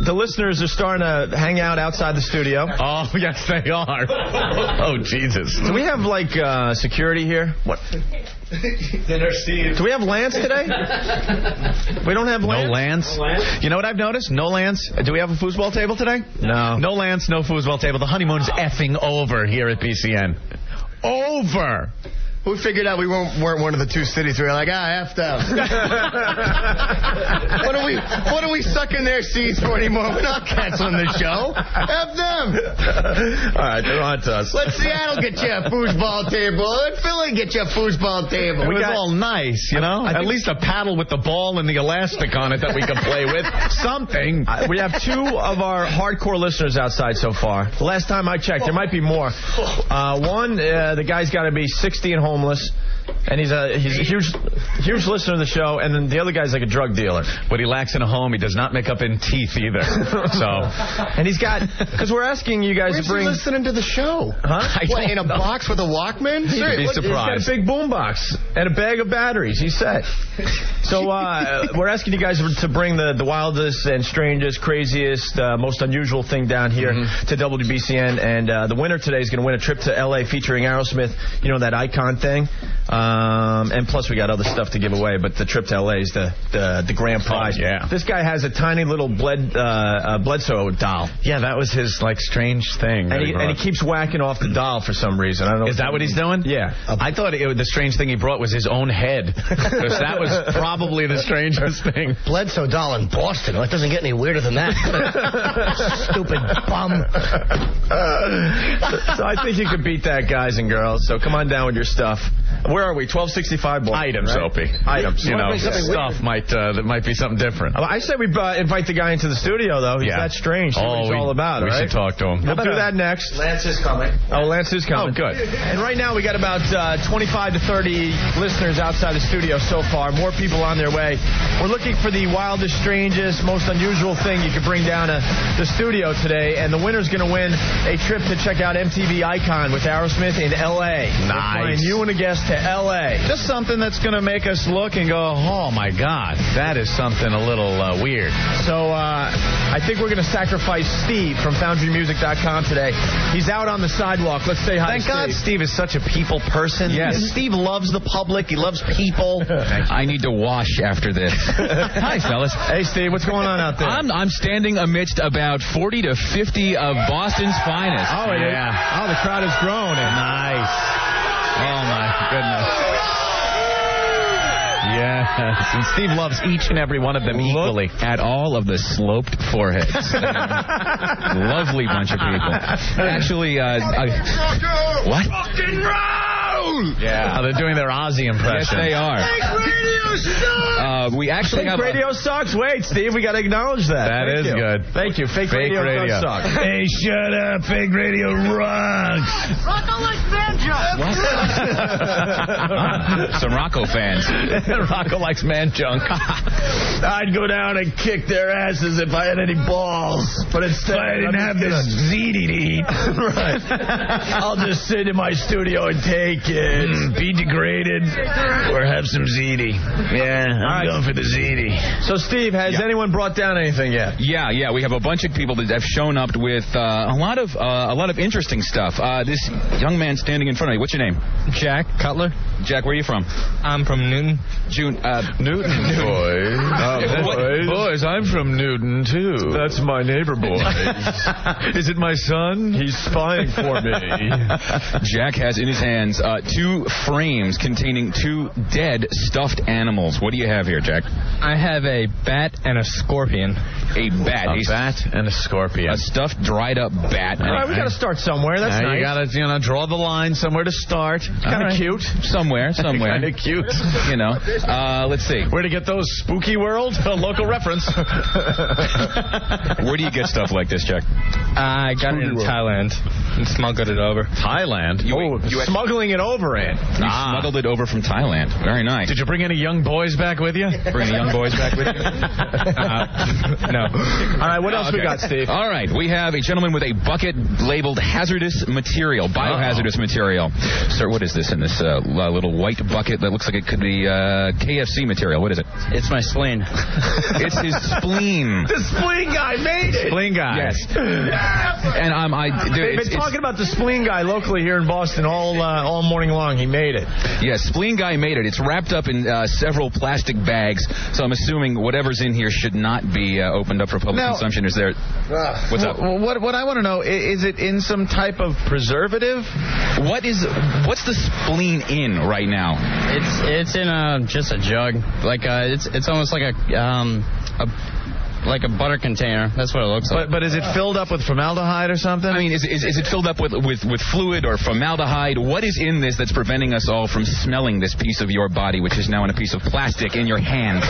The listeners are starting to hang out outside the studio. Oh, yes, they are. Oh, Jesus. Do we have, like, security here? What? Dinner, Steve. Do we have Lance today? We don't have Lance? No Lance. You know what I've noticed? No Lance. Do we have a foosball table today? No. No Lance, no foosball table. The honeymoon's effing over here at BCN. Over. We figured out we weren't one of the two cities. We were like, F them. What are we sucking their seats for anymore? We're not canceling the show. F them. All right, they're on to us. Let Seattle get you a foosball table. Let Philly get you a foosball table. It was all nice, you know? At least a paddle with the ball and the elastic on it that we could play with. Something. We have 2 of our hardcore listeners outside so far. The last time I checked, there might be more. One, the guy's got to be 60 and homeless, and he's a huge listener of the show, and then the other guy's like a drug dealer. But he lacks in a home. He does not make up in teeth either. And he's got, because we're asking you guys to bring... Where's he listening to the show? Huh? What, in a box with a Walkman? You'd be surprised. He's got a big boombox and a bag of batteries. He's set. So we're asking you guys to bring the wildest and strangest, craziest, most unusual thing down here to WBCN, and the winner today is going to win a trip to L.A. featuring Aerosmith, you know, that icon thing. And plus we got other stuff to give away, but the trip to L.A. is the grand prize. Oh, yeah. This guy has a tiny little Bledsoe doll. Yeah, that was his, like, strange thing. And he keeps whacking off the doll for some reason. I don't know. Is that what he's doing? Yeah. I thought the strange thing he brought was his own head. Because that was probably the strangest thing. Bledsoe doll in Boston. Well, it doesn't get any weirder than that. Stupid bum. So I think you could beat that, guys and girls. So come on down with your stuff. Where are we? 1265 boys. Items, right? Opie. Items. You know, stuff that might be something different. I say we invite the guy into the studio, though. He's that strange. See what he's all about, we should talk to him. We'll do that next. Lance is coming. Oh, Lance is coming. Oh, good. And right now we got about 25 to 30 listeners outside the studio so far. More people on their way. We're looking for the wildest, strangest, most unusual thing you could bring down to the studio today. And the winner's going to win a trip to check out MTV Icon with Aerosmith in L.A. Nice. You and a guest to L.A. Just something that's going to make us look and go, oh, my God, that is something a little weird. So I think we're going to sacrifice Steve from FoundryMusic.com today. He's out on the sidewalk. Let's say hi. Thank God Steve is such a people person. Yes. Steve loves the public. He loves people. I need to wash after this. Hi, fellas. Hey, Steve, what's going on out there? I'm standing amidst about 40 to 50 of Boston's finest. Oh, yeah. Oh, the crowd has grown. Nice. Oh, my goodness. Yes, and Steve loves each and every one of them equally. At all of the sloped foreheads. Lovely bunch of people. Actually, what? Yeah, they're doing their Ozzy impression. Yes, they are. We actually have radio sucks. Wait, Steve, we got to acknowledge that. That is good. Thank you. Fake radio does suck. Hey, shut up. Fake radio rocks. Rocco likes man junk. Some Rocco fans. Rocco likes man junk. I'd go down and kick their asses if I had any balls. But instead, I didn't have this ziti to eat. Right. I'll just sit in my studio and take it. Be degraded or have some ziti. Yeah, I'm going for the ziti. So, Steve, has anyone brought down anything yet? Yeah. We have a bunch of people that have shown up with a lot of interesting stuff. This young man standing in front of me. What's your name? Jack Cutler. Jack, where are you from? I'm from Newton. Newton. Boys, I'm from Newton, too. That's my neighbor boy. Is it my son? He's spying for me. Jack has in his hands 2 frames containing 2 dead stuffed animals. What do you have here, Jack? I have a bat and a scorpion. A bat. A bat and a scorpion. A stuffed, dried up bat. All right, we got to start somewhere. That's nice. You got to, draw the line somewhere to start. Kind of cute. Somewhere. Kind of cute. You know. Let's see. Where to get those Spooky World? A local reference. Where do you get stuff like this, Jack? I got it in Thailand. and smuggled it over. Thailand? Smuggling it over, Ant. You smuggled it over from Thailand. Very nice. Did you bring any young boys back with you? Bring the young boys back with you? No. All right, what else we got, Steve? All right, we have a gentleman with a bucket labeled hazardous material, biohazardous material. Sir, what is this in this little white bucket that looks like it could be KFC material? What is it? It's my spleen. It's his spleen. The spleen guy made it. Spleen guy. Yes. And They've been talking about the spleen guy locally here in Boston all morning long. He made it. Yes, spleen guy made it. It's wrapped up in several plastic bags, so I'm assuming whatever's in here should not be opened up for public consumption. Is there? What's up? What I want to know, is it in some type of preservative? What's the spleen in right now? It's in just a jug. Like it's almost like a butter container. That's what it looks like. But is it filled up with formaldehyde or something? I mean, is it filled up with fluid or formaldehyde? What is in this that's preventing us all from smelling this piece of your body, which is now in a piece of plastic in your hand?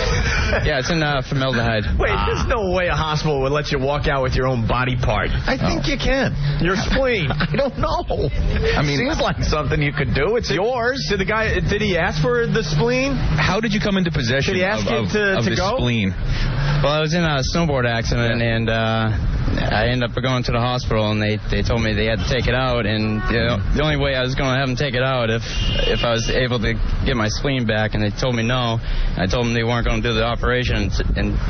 Yeah, it's in formaldehyde. Wait, there's no way a hospital would let you walk out with your own body part. I think you can. Your spleen. I don't know. I mean, seems like something you could do. It's yours. Did he ask for the spleen? How did you come into possession Did he ask of to the go? spleen? Well, I was in a snowboard accident, and I ended up going to the hospital, and they told me they had to take it out, and the only way I was going to have them take it out if I was able to get my spleen back, and they told me no. I told them they weren't going to do the operation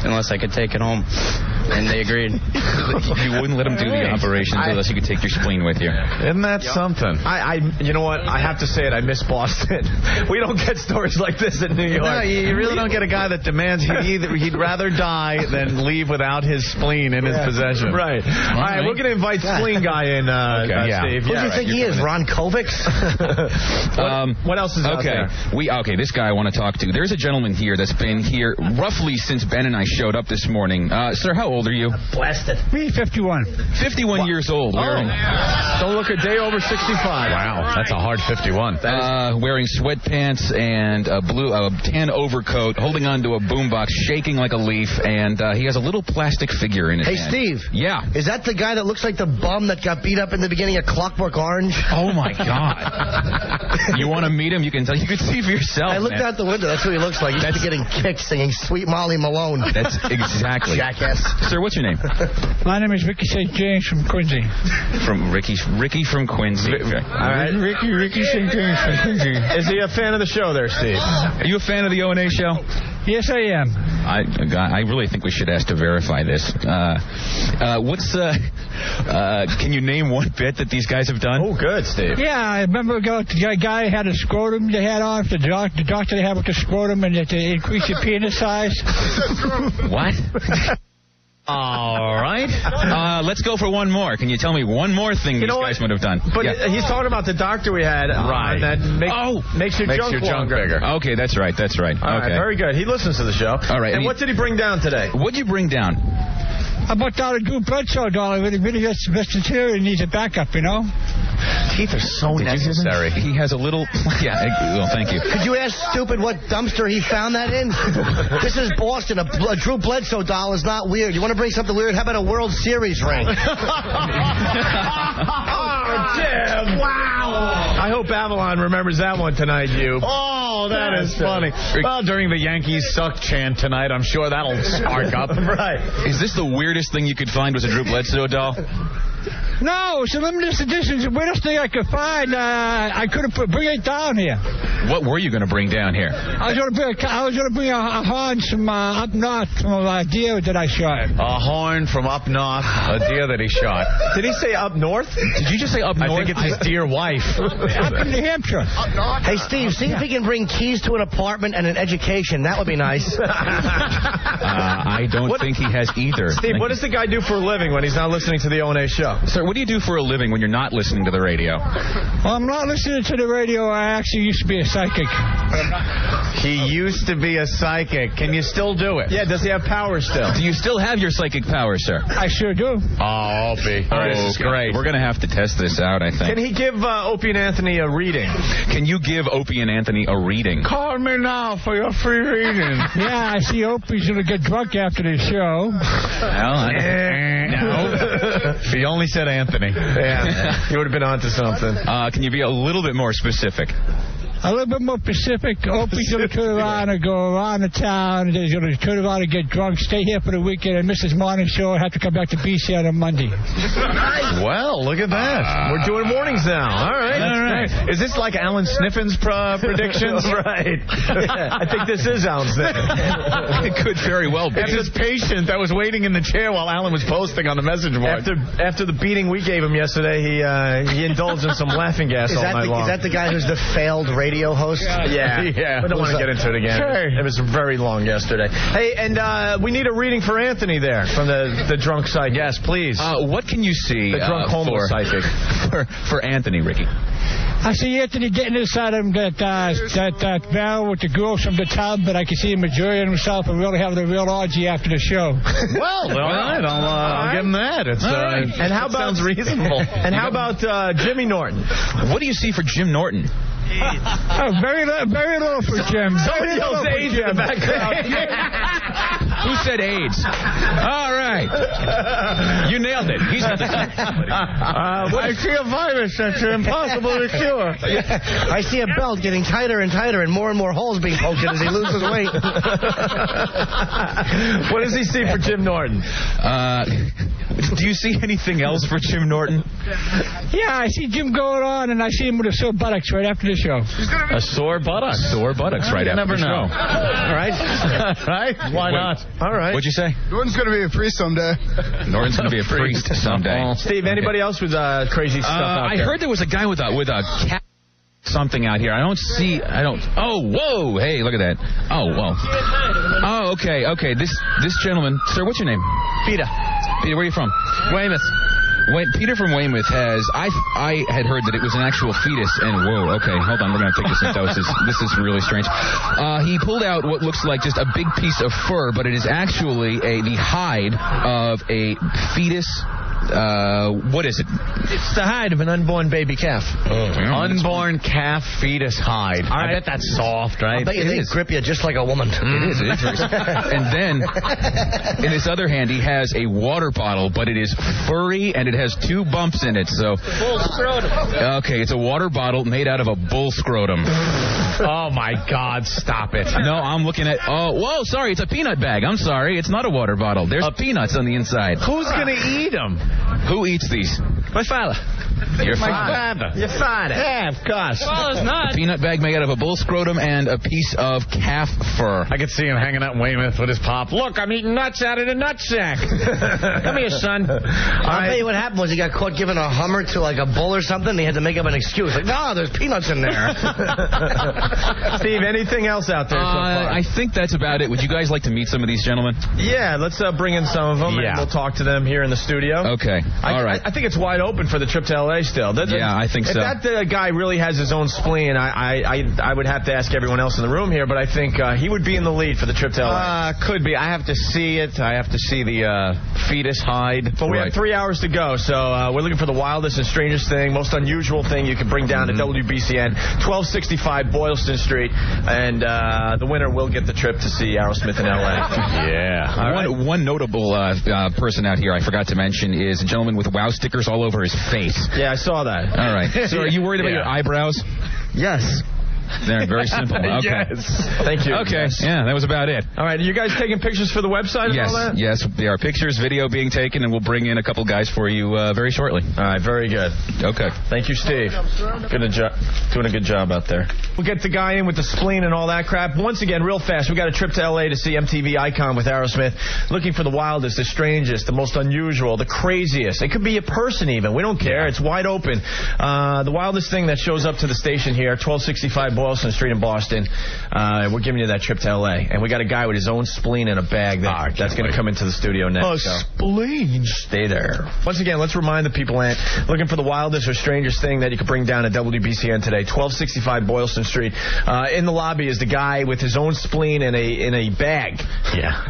unless I could take it home, and they agreed. You wouldn't let them do the operation unless you could take your spleen with you. Isn't that something? You know what? I have to say it. I miss Boston. We don't get stories like this in New York. No, you really don't get a guy that demands he'd rather die than leave without his spleen in his possession. Right. All right, we're going to invite spleen guy in, Steve. Who do you think he is, Ron Kovacs? What else is out there? This guy I want to talk to. There's a gentleman here that's been here roughly since Ben and I showed up this morning. Sir, how old are you? Blasted. Me, 51. 51 years old. Don't look a day over 65. Wow, that's a hard 51. Wearing sweatpants and a tan overcoat, holding onto a boombox, shaking like a leaf, and he has a little plastic figure in his hand. Hey, Steve. Yeah. Is that the guy that looks like the bum that got beat up in the beginning of Clockwork Orange? Oh, my God. You want to meet him? You can see for yourself. I looked out the window. That's what he looks like. He's getting kicked singing Sweet Molly Malone. That's exactly. Jackass. Sir, what's your name? My name is Ricky St. James from Quincy. From Ricky from Quincy. All right. Ricky St. James from Quincy. Is he a fan of the show there, Steve? Are you a fan of the O&A show? Yes, I am. I really think we should ask to verify this. Can you name one bit that these guys have done? Oh, good, Steve. Yeah, I remember the guy had a scrotum they had on, the doctor they had with the scrotum, and to increase your penis size. What? All right. Let's go for one more. Can you tell me one more thing these guys would have done? But he's talking about the doctor we had that makes your junk bigger. Okay, that's right. All right, very good. He listens to the show. All right. And what did he bring down today? What'd you bring down? I bought down a Drew Bledsoe doll. It really gets vegetarian needs a backup, you know? Teeth are so necessary. He has a little... Yeah, well, thank you. Could you ask stupid what dumpster he found that in? This is Boston. A Drew Bledsoe doll is not weird. You want to bring something weird? How about a World Series ring? Oh, Tim! Wow! I hope Avalon remembers that one tonight, you. Oh, that is funny. Well, during the Yankees suck chant tonight, I'm sure that'll spark up. Right. Is this the weirdest thing you could find was a Drew Bledsoe doll? No, it's a limited edition. It's the weirdest thing I could find. I couldn't bring it down here. What were you going to bring down here? I was going to bring a horn from up north from a deer that I shot. A horn from up north, a deer that he shot. Did he say up north? Did you just say up north? I think it's his dear wife. Up in New Hampshire. Hey, Steve, see if he can bring keys to an apartment and an education. That would be nice. I don't think he has either. Steve, what does the guy do for a living when he's not listening to the O&A show? Sir, what do you do for a living when you're not listening to the radio? Well, I'm not listening to the radio. I actually used to be a psychic. He used to be a psychic. Can you still do it? Yeah, does he have powers still? Do you still have your psychic powers, sir? I sure do. Oh, Opie. This is great. We're going to have to test this out, I think. Can he give Opie and Anthony a reading? Can you give Opie and Anthony a reading? Call me now for your free reading. Yeah, I see Opie's going to get drunk after the show. Well, no. He only said Anthony. Yeah, you would have been onto something. Can you be a little bit more specific? A little bit more specific. Opie's going to turn around and go around the town. He's going to turn around and get drunk, stay here for the weekend, and miss his morning show and have to come back to BC on Monday. Well, look at that. We're doing mornings now. All right. Is this like Alan Sniffin's predictions? Right. I think this is Alan Sniffen. It could very well be. It's this patient that was waiting in the chair while Alan was posting on the message board. After the beating we gave him yesterday, he indulged in some laughing gas all night long. Is that the guy who's the failed radio host? Yeah. We don't want to get into it again. Sure. It was very long yesterday. Hey, and we need a reading for Anthony there from the drunk psychic. Yes, please. What can you see The drunk homeless psychic. for Anthony, Ricky? I see Anthony getting inside him that barrel with the girls from the tub, but I can see him enjoying himself and really having a real orgy after the show. Well, all right. I'll give him that. It's, And how about sounds reasonable. And how about Jimmy Norton? What do you see for Jim Norton? Very little for Jim. Somebody yells AIDS in the background. Who said AIDS? All right. You nailed it. He's got the I see a virus that's impossible to cure. I see a belt getting tighter and tighter and more holes being poked in as he loses weight. What does he see for Jim Norton? Do you see anything else for Jim Norton? Yeah, I see Jim going on, and I see him with a sore buttocks right after the show. A sore buttock. Sore buttocks right after the show. All right. Right? Why not? All right. What'd you say? Norton's going to be a priest someday. Norton's going to be a priest someday. Steve, anybody else with crazy stuff out there? I heard there was a guy with a cat something out here. Oh, whoa. Hey, look at that. Oh, whoa. Oh, okay. This gentleman, sir, what's your name? Peter, Peter, where are you from? Weymouth. Peter from Weymouth has. I had heard that it was an actual fetus, and whoa. Okay, hold on. We're gonna take this in doses. This is really strange. He pulled out what looks like just a big piece of fur, but it is actually the hide of a fetus. What is it? It's the hide of an unborn baby calf. Unborn calf fetus hide. I bet that's soft, right? I bet you they grip you just like a woman. It is. And then, in his other hand, he has a water bottle, but it is furry and it has 2 bumps in it. So, Bull scrotum. Okay, it's a water bottle made out of a bull scrotum. Oh my God! Stop it. No, I'm looking at. Oh, whoa! Sorry, it's a peanut bag. I'm sorry, it's not a water bottle. There's peanuts on the inside. Who's gonna eat them? Who eats these? My father. Your My father. father. Your father. Yeah, of course. Well, it's not. A peanut bag made out of a bull scrotum and a piece of calf fur. I could see him hanging out in Weymouth with his pop. Look, I'm eating nuts out of the nutsack. Come here, son. I'll tell you what happened was he got caught giving a Hummer to like a bull or something. They had to make up an excuse. Like, no, there's peanuts in there. Steve, anything else out there so far? I think that's about it. Would you guys like to meet some of these gentlemen? Yeah, let's bring in some of them and we'll talk to them here in the studio. Okay. All right. I think it's wide open for the trip to L.A. still. Yeah, I think so. If that guy really has his own spleen, I would have to ask everyone else in the room here, but I think he would be in the lead for the trip to L.A. Could be. I have to see it. I have to see the fetus hide. But we have 3 hours to go, so we're looking for the wildest and strangest thing, most unusual thing you can bring down to WBCN, 1265 Boylston Street, and the winner will get the trip to see Aerosmith in L.A. Yeah. One notable person out here I forgot to mention is a gentleman with WOW stickers all over his face. Yeah, I saw that. All right. So are you worried about your eyebrows? Yes. They're very simple. Okay. Yes. Thank you. Okay. Yes. Yeah, that was about it. All right. Are you guys taking pictures for the website and all that? Yes. There are pictures, video being taken, and we'll bring in a couple guys for you very shortly. All right. Very good. Okay. Thank you, Steve. Doing a good job out there. We'll get the guy in with the spleen and all that crap. Once again, real fast, we got a trip to L.A. to see MTV Icon with Aerosmith. Looking for the wildest, the strangest, the most unusual, the craziest. It could be a person even. We don't care. It's wide open. The wildest thing that shows up to the station here, 1265 Boylston Street in Boston. We're giving you that trip to L.A. And we got a guy with his own spleen in a bag that's going to come into the studio next. Spleen. Stay there. Once again, let's remind the people, Ant, looking for the wildest or strangest thing that you could bring down to WBCN today, 1265 Boylston Street. In the lobby is the guy with his own spleen in a bag. Yeah.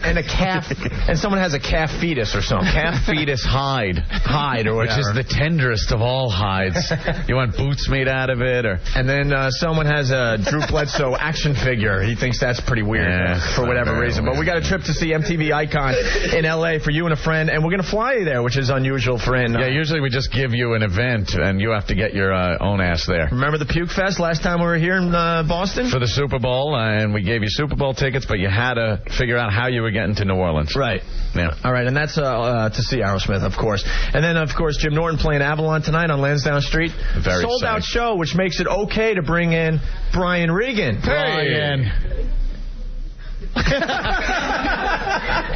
and a calf, and someone has a calf fetus or something. Calf fetus hide, which is the tenderest of all hides. You want boots made out of it, or And then someone has a Drew Bledsoe action figure. He thinks that's pretty weird for whatever reason. But we got a trip to see MTV Icon in L.A. for you and a friend, and we're going to fly you there, which is unusual for in. Yeah, usually we just give you an event, and you have to get your own ass there. Remember the Puke Fest last time we were here in Boston? For the Super Bowl, and we gave you Super Bowl tickets, but you had to figure out how you were getting to New Orleans. Right. Yeah. All right, and that's to see Aerosmith, of course. And then, of course, Jim Norton playing Avalon tonight on Lansdowne Street. Very sold-out show, which makes it okay to bring in Brian Regan. Brian.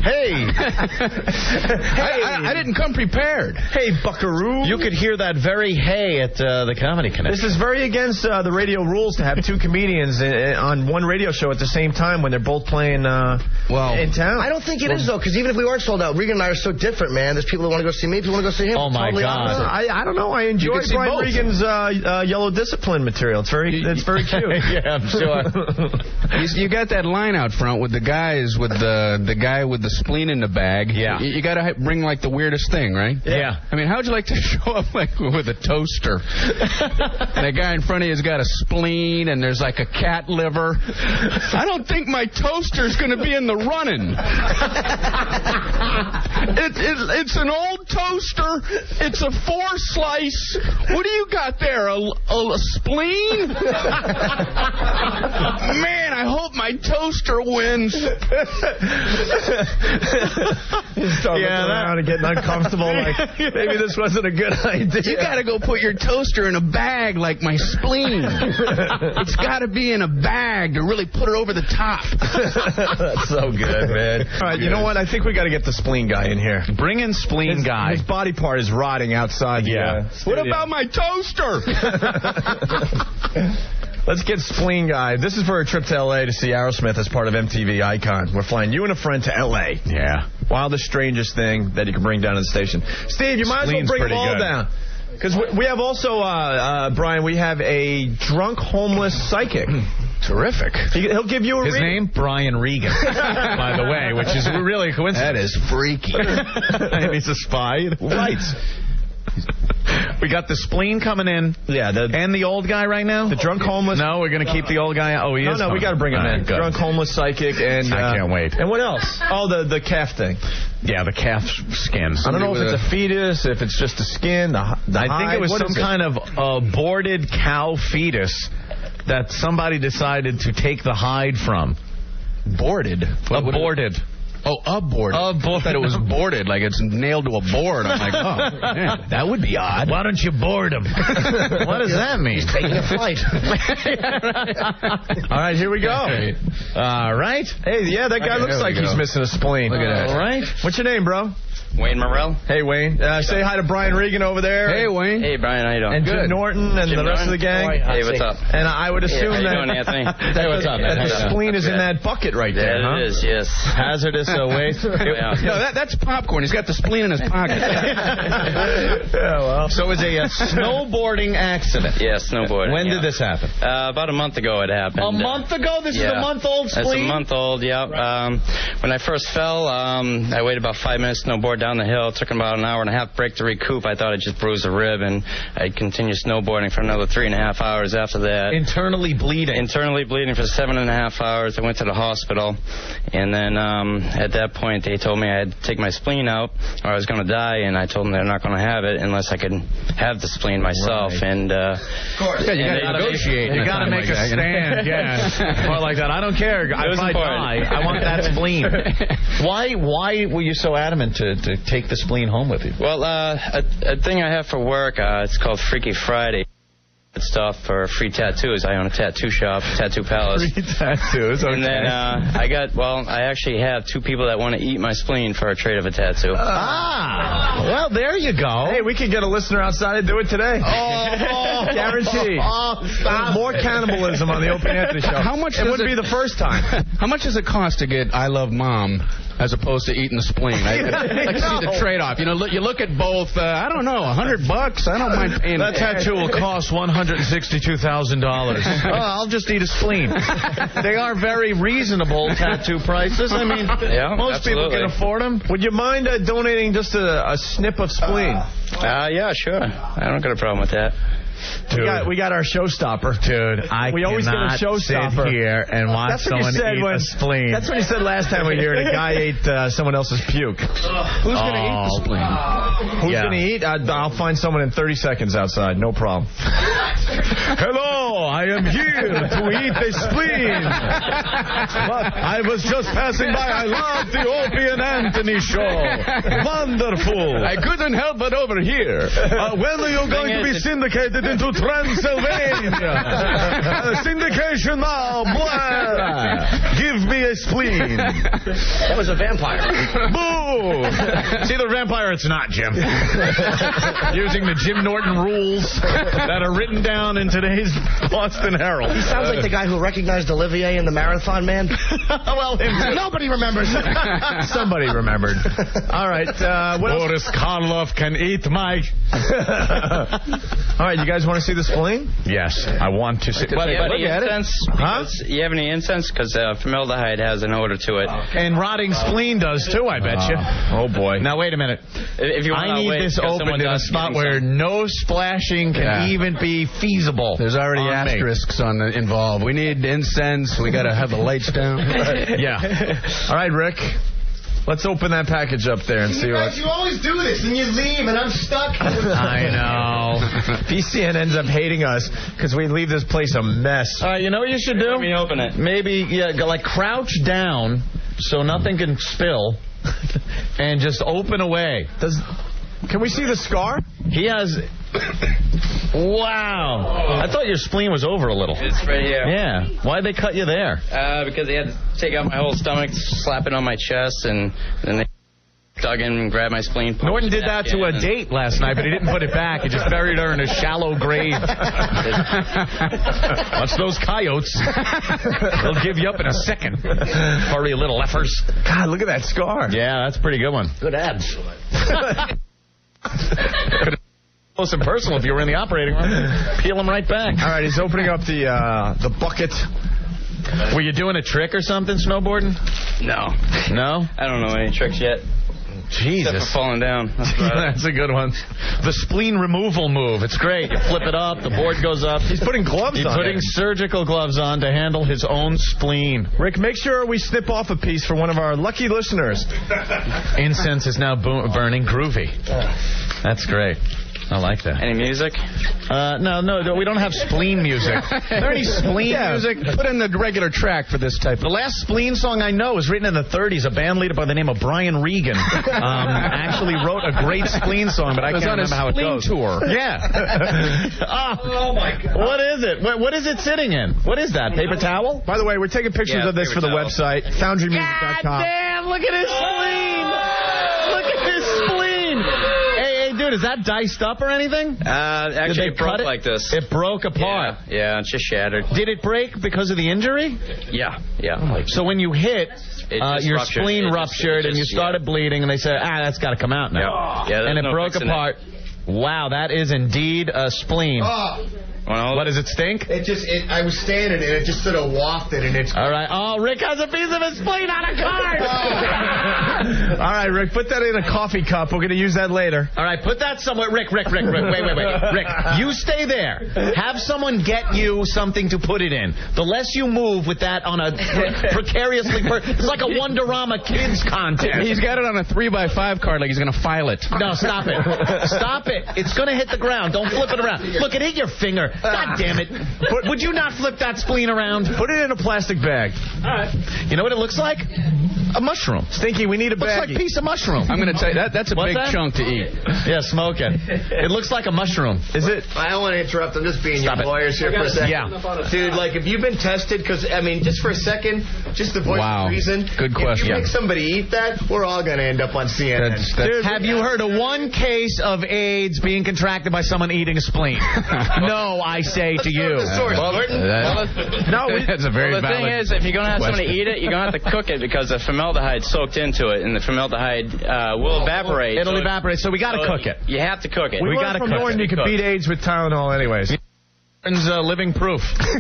Hey. I didn't come prepared. Hey, buckaroo. You could hear that very hey at the Comedy Connection. This is very against the radio rules to have two comedians on one radio show at the same time when they're both playing in town. I don't think it is, though, because even if we weren't sold out, Regan and I are so different, man. There's people that want to go see me, people want to go see him. Oh, my totally God. I don't know. I enjoy Brian Regan's Yellow Discipline material. It's very cute. Yeah, I'm sure. You got that line out front with the guys with the guy with the spleen in the bag. Yeah. You got to bring like the weirdest thing, right? Yeah. I mean, how'd you like to show up like with a toaster? And the guy in front of you has got a spleen and there's like a cat liver. I don't think my toaster's going to be in the running. It's an old toaster. It's a 4-slice. What do you got there? A spleen? Man, I hope my toaster wins. He's looking around and getting uncomfortable. Like maybe this wasn't a good idea. You got to go put your toaster in a bag like my spleen. It's got to be in a bag to really put it over the top. That's so good, man. All right, you know what? I think we got to get the spleen guy in here. Bring in spleen guy. His body part is rotting outside. Yeah. What about my toaster? Let's get spleen guy. This is for a trip to L.A. to see Aerosmith as part of MTV Icon. We're flying you and a friend to L.A. Yeah. Wildest, strangest thing that you can bring down to the station. Steve, you might as well bring them all down. Because we have also, Brian, we have a drunk homeless psychic. Terrific. He'll give you a His name? Brian Regan, by the way, which is really a coincidence. That is freaky. And he's a spy. Right. We got the spleen coming in. Yeah. And the old guy right now? The drunk homeless. No, we're going to keep the old guy. Oh, he is. No, we got to bring him in. Good. Drunk homeless psychic. And I can't wait. And what else? Oh, the calf thing. Yeah, the calf skin. I don't know if it's a fetus, if it's just the skin, the I hide. think it was some kind of aborted cow fetus that somebody decided to take the hide from. Boarded? Aborted. Oh, aborted. I thought it was boarded, like it's nailed to a board. I'm like, oh, man, that would be odd. Why don't you board him? What does that mean? He's taking a flight. All right, here we go. All right. Hey, yeah, that guy looks like he's missing a spleen. Look at that. All right. What's your name, bro? Wayne Morrell. Hey, Wayne. Say hi to Brian Regan over there. Hey, Wayne. Hey, Brian, how you doing? And Jim Norton and the rest of the gang. Hey, what's up? And I would assume How you that, doing, Anthony? Hey, what's up, man? that the spleen is in that bucket right there, Yeah, huh? it is, yes. Hazardous waste. Yeah. No, that's popcorn. He's got the spleen in his pocket. Yeah, well. So it's a snowboarding accident. Yeah, snowboarding. When did this happen? About a month ago it happened. A month ago? This is a month-old spleen? That's a month old, yeah. When I first fell, I waited about 5 minutes to snowboard down the hill. It took about an hour and a half break to recoup. I thought I just bruised a rib, and I'd continue snowboarding for another 3.5 hours after that. Internally bleeding. Internally bleeding for 7.5 hours. I went to the hospital, and then at that point they told me I had to take my spleen out or I was going to die, and I told them they're not going to have it unless I could have the spleen myself. Right. And Yeah, you got to negotiate. You got to make a stand, yeah. Or like that. I don't care. If I die, I want that spleen. Why were you so adamant to take the spleen home with you? Well, a thing I have for work, it's called Freaky Friday. Stuff for free tattoos. I own a tattoo shop, Tattoo Palace. Free tattoos, okay. And then I actually have 2 people that want to eat my spleen for a trade of a tattoo. Well, there you go. Hey, we could get a listener outside and do it today. Guaranteed. Stop. More cannibalism on the Opie and Anthony show. How much it does wouldn't be the first time. How much does it cost to get I Love Mom as opposed to eating the spleen? I'd like to see the trade-off. You know, you look at both, I don't know, $100. I don't mind paying. That tattoo will cost $162,000. I'll just eat a spleen. They are very reasonable tattoo prices. I mean, most people can afford them. Would you mind donating just a snip of spleen? Yeah, sure. I don't got a problem with that. We got our showstopper. Dude, we always get a showstopper. Sit here and watch someone eat a spleen. That's what he said last time we were here. The guy ate someone else's puke. Who's going to eat the spleen? Who's going to eat? I'll find someone in 30 seconds outside. No problem. Hello, I am here to eat the spleen. But I was just passing by. I love the Opie and Anthony show. Wonderful. I couldn't help but overhear. When are you going to be syndicated into Transylvania? Syndication now. Blah. Give me a spleen. That was a vampire. Boo! It's either a vampire or it's not, Jim. Using the Jim Norton rules that are written down in today's Boston Herald. He sounds like the guy who recognized Olivier in the Marathon Man. Well, nobody remembers. Somebody remembered. All right. What Boris Karloff can eat my... All right, you guys want to see the spleen? Yes, I want to see... Do you have any incense? You have any incense? Because formaldehyde has an odor to it. And rotting spleen does, too, I bet you. Oh, boy. Now, wait a minute. If you I need this opened in a spot where no splashing can even be feasible. There's already asterisks involved. We need incense. We got to have the lights down. Yeah. All right, Rick. Let's open that package up there and see what... You always do this, and you leave, and I'm stuck. I know. BCN ends up hating us because we leave this place a mess. All right, you know what you should do? Let me open it. Maybe, go like crouch down so nothing can spill and just open away. Can we see the scar? He has... Wow. I thought your spleen was over a little. It's right here. Yeah. Why'd they cut you there? Because they had to take out my whole stomach, slap it on my chest, and then they dug in and grabbed my spleen. Norton did that to a date last night, but he didn't put it back. He just buried her in a shallow grave. Watch those coyotes. They'll give you up in a second. Furry little effers. God, look at that scar. Yeah, that's a pretty good one. Good abs. Close and personal if you were in the operating room. Peel them right back. All right, he's opening up the bucket. Were you doing a trick or something, snowboarding? No. No? I don't know any tricks yet. Jesus. Except for falling down. That's a good one. The spleen removal move. It's great. You flip it up, the board goes up. He's putting gloves on. He's putting surgical gloves on to handle his own spleen. Rick, make sure we snip off a piece for one of our lucky listeners. Incense is now burning groovy. That's great. I like that. Any music? No, we don't have spleen music. Is there any spleen music? Put in the regular track for this type. The last spleen song I know was written in the 30s. A band leader by the name of Brian Regan actually wrote a great spleen song, but I can't remember how it goes. Tour. Yeah. Oh, my God. What is it? What is it sitting in? What is that? Paper towel? By the way, we're taking pictures of this for the website, foundrymusic.com. God damn, look at his spleen. Look at his spleen. Dude, is that diced up or anything? Actually, it broke like this. It broke apart. Yeah, it just shattered. Did it break because of the injury? Yeah. So when you hit, your ruptured. spleen ruptured and you started bleeding, and they said, that's got to come out now. Yeah, and it broke apart. Wow, that is indeed a spleen. What, does it stink? I was standing and it just sort of wafted and it's... All right. Oh, Rick has a piece of his spleen on a card. All right, Rick, put that in a coffee cup. We're going to use that later. All right, put that somewhere. Rick, wait. Rick, you stay there. Have someone get you something to put it in. The less you move with that on a precariously... It's like a Wonderama kids contest. He's got it on a 3x5 card like he's going to file it. No, stop it. Stop it. It's going to hit the ground. Don't flip it around. Look, it hit your finger. God damn it. Would you not flip that spleen around? Put it in a plastic bag. All right. You know what it looks like? A mushroom. Stinky, we need a Looks baggie. like a piece of mushroom. I'm going to tell you, that's a big chunk to eat. Yeah, smoke it. It looks like a mushroom. Is it? I don't want to interrupt. I'm just being Stop your it. lawyers here for a second. Yeah. Dude, like, if you've been tested, because, I mean, just for a second, just to voice the reason. Good question. If you make somebody eat that, we're all going to end up on CNN. Dude, have you heard of one case of AIDS being contracted by someone eating a spleen? No, I say to you. That's a very the thing is, if you're going to have somebody eat it, you're going to have to cook it because the formaldehyde soaked into it, and the formaldehyde will evaporate. It'll evaporate, so we got to cook it. You have to cook it. We got to cook it. You can beat AIDS with Tylenol anyways. Living proof. All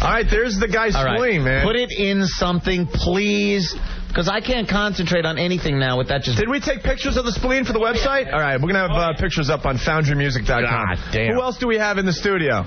right, there's the guy's spleen, man. Put it in something, please. Because I can't concentrate on anything now with that just... Did we take pictures of the spleen for the website? All right, we're going to have pictures up on foundrymusic.com. God damn. Who else do we have in the studio?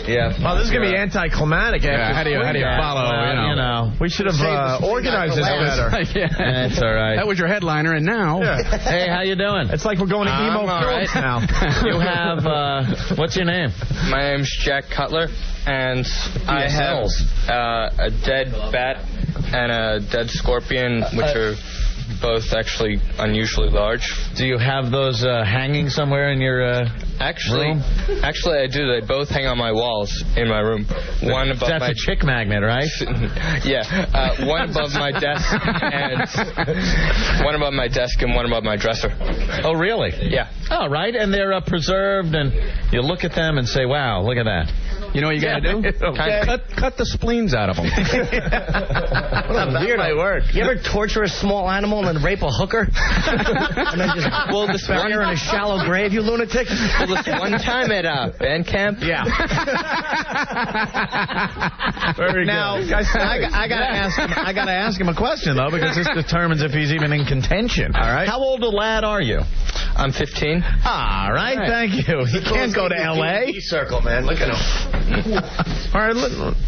Yeah. Oh, this is going to be anticlimactic. Yeah, how do you follow, you know. We should have organized this better. That's all right. That was your headliner, and now... Yeah. Hey, how you doing? It's like we're going to emo films now. You have, what's your name? My name's Jack Cutler, and I have a dead bat and a dead scorpion, which are both actually unusually large. Do you have those hanging somewhere in your room? Actually, I do. They both hang on my walls in my room. One above That's my a chick magnet, right? Yeah, one above my desk and one above my desk and one above my dresser. Oh, really? Yeah. Oh, right. And they're preserved, and you look at them and say, "Wow, look at that." You know what you got to do? Okay. Cut the spleens out of them. That Weird might work. You ever torture a small animal and then rape a hooker? And then just bury her in a shallow grave, you lunatic? Well, this one time at band camp. Yeah. Very now, good. I gotta ask him a question though, because this determines if he's even in contention. All right. How old a lad are you? I'm 15. All right, thank you. He can't go to L.A. Circle, man. Look at him. All right,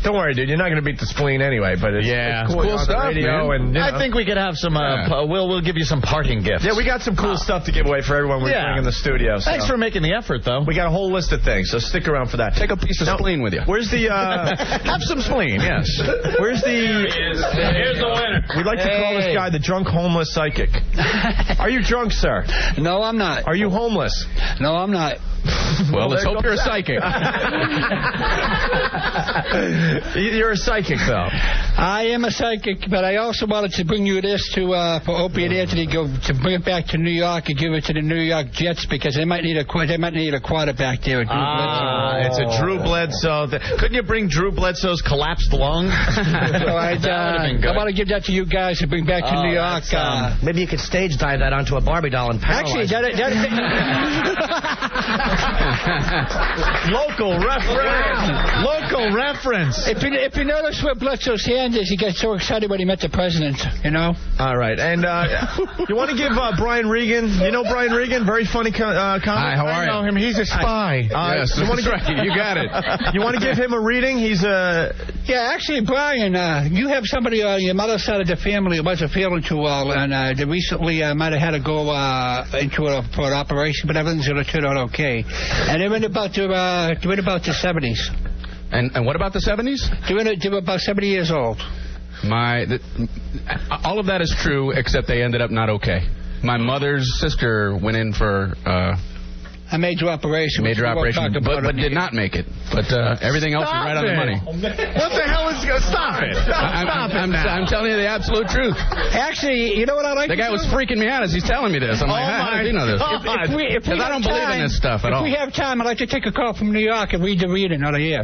don't worry, dude. You're not going to beat the spleen anyway, but it's cool stuff, radio, man. And, I think we could have some. We'll give you some parting gifts. Yeah, we got some cool stuff to give away for everyone we bring in the studio. So. Thanks for making the effort, though. We got a whole list of things, so stick around for that. Take a piece of spleen with you. Where's the... have some spleen, yes. Where's the... Here's the winner. We'd like to call this guy the drunk homeless psychic. Are you drunk, sir? No, I'm not. Are you homeless? No, I'm not. Well, let's hope you're a psychic. You're a psychic, though. I am a psychic, but I also wanted to bring you this for Opie and Anthony to bring it back to New York and give it to the New York Jets because they might need a quarterback there. It's a Drew Bledsoe. Couldn't you bring Drew Bledsoe's collapsed lung? I want to give that to you guys to bring back to New York. Maybe you could stage dive that onto a Barbie doll and paralyze Local reference. If you notice where Bledsoe's hand is, he gets so excited when he met the president, you know? All right. And you want to give Brian Regan, you know Brian Regan? Very funny comic. Hi, how are you? I know him. He's a spy. Yes, that's right. You got it. You want to give him a reading? He's a... Yeah, actually, Brian, you have somebody on your mother's side of the family who wasn't feeling too well, and they recently might have had to go for an operation, but everything's going to turn out okay. And they're in about the 70s. And what about the 70s? They were about 70 years old. All of that is true, except they ended up not okay. My mother's sister went in for... a major operation. But did not make it. But everything else is right on the money. What the hell is... Stop it. I'm telling you the absolute truth. Actually, you know what I like? The guy was freaking me out as he's telling me this. I'm like, how did you know this? Because I don't believe in this stuff at all. If we have time, I'd like to take a call from New York and read the reading out of here.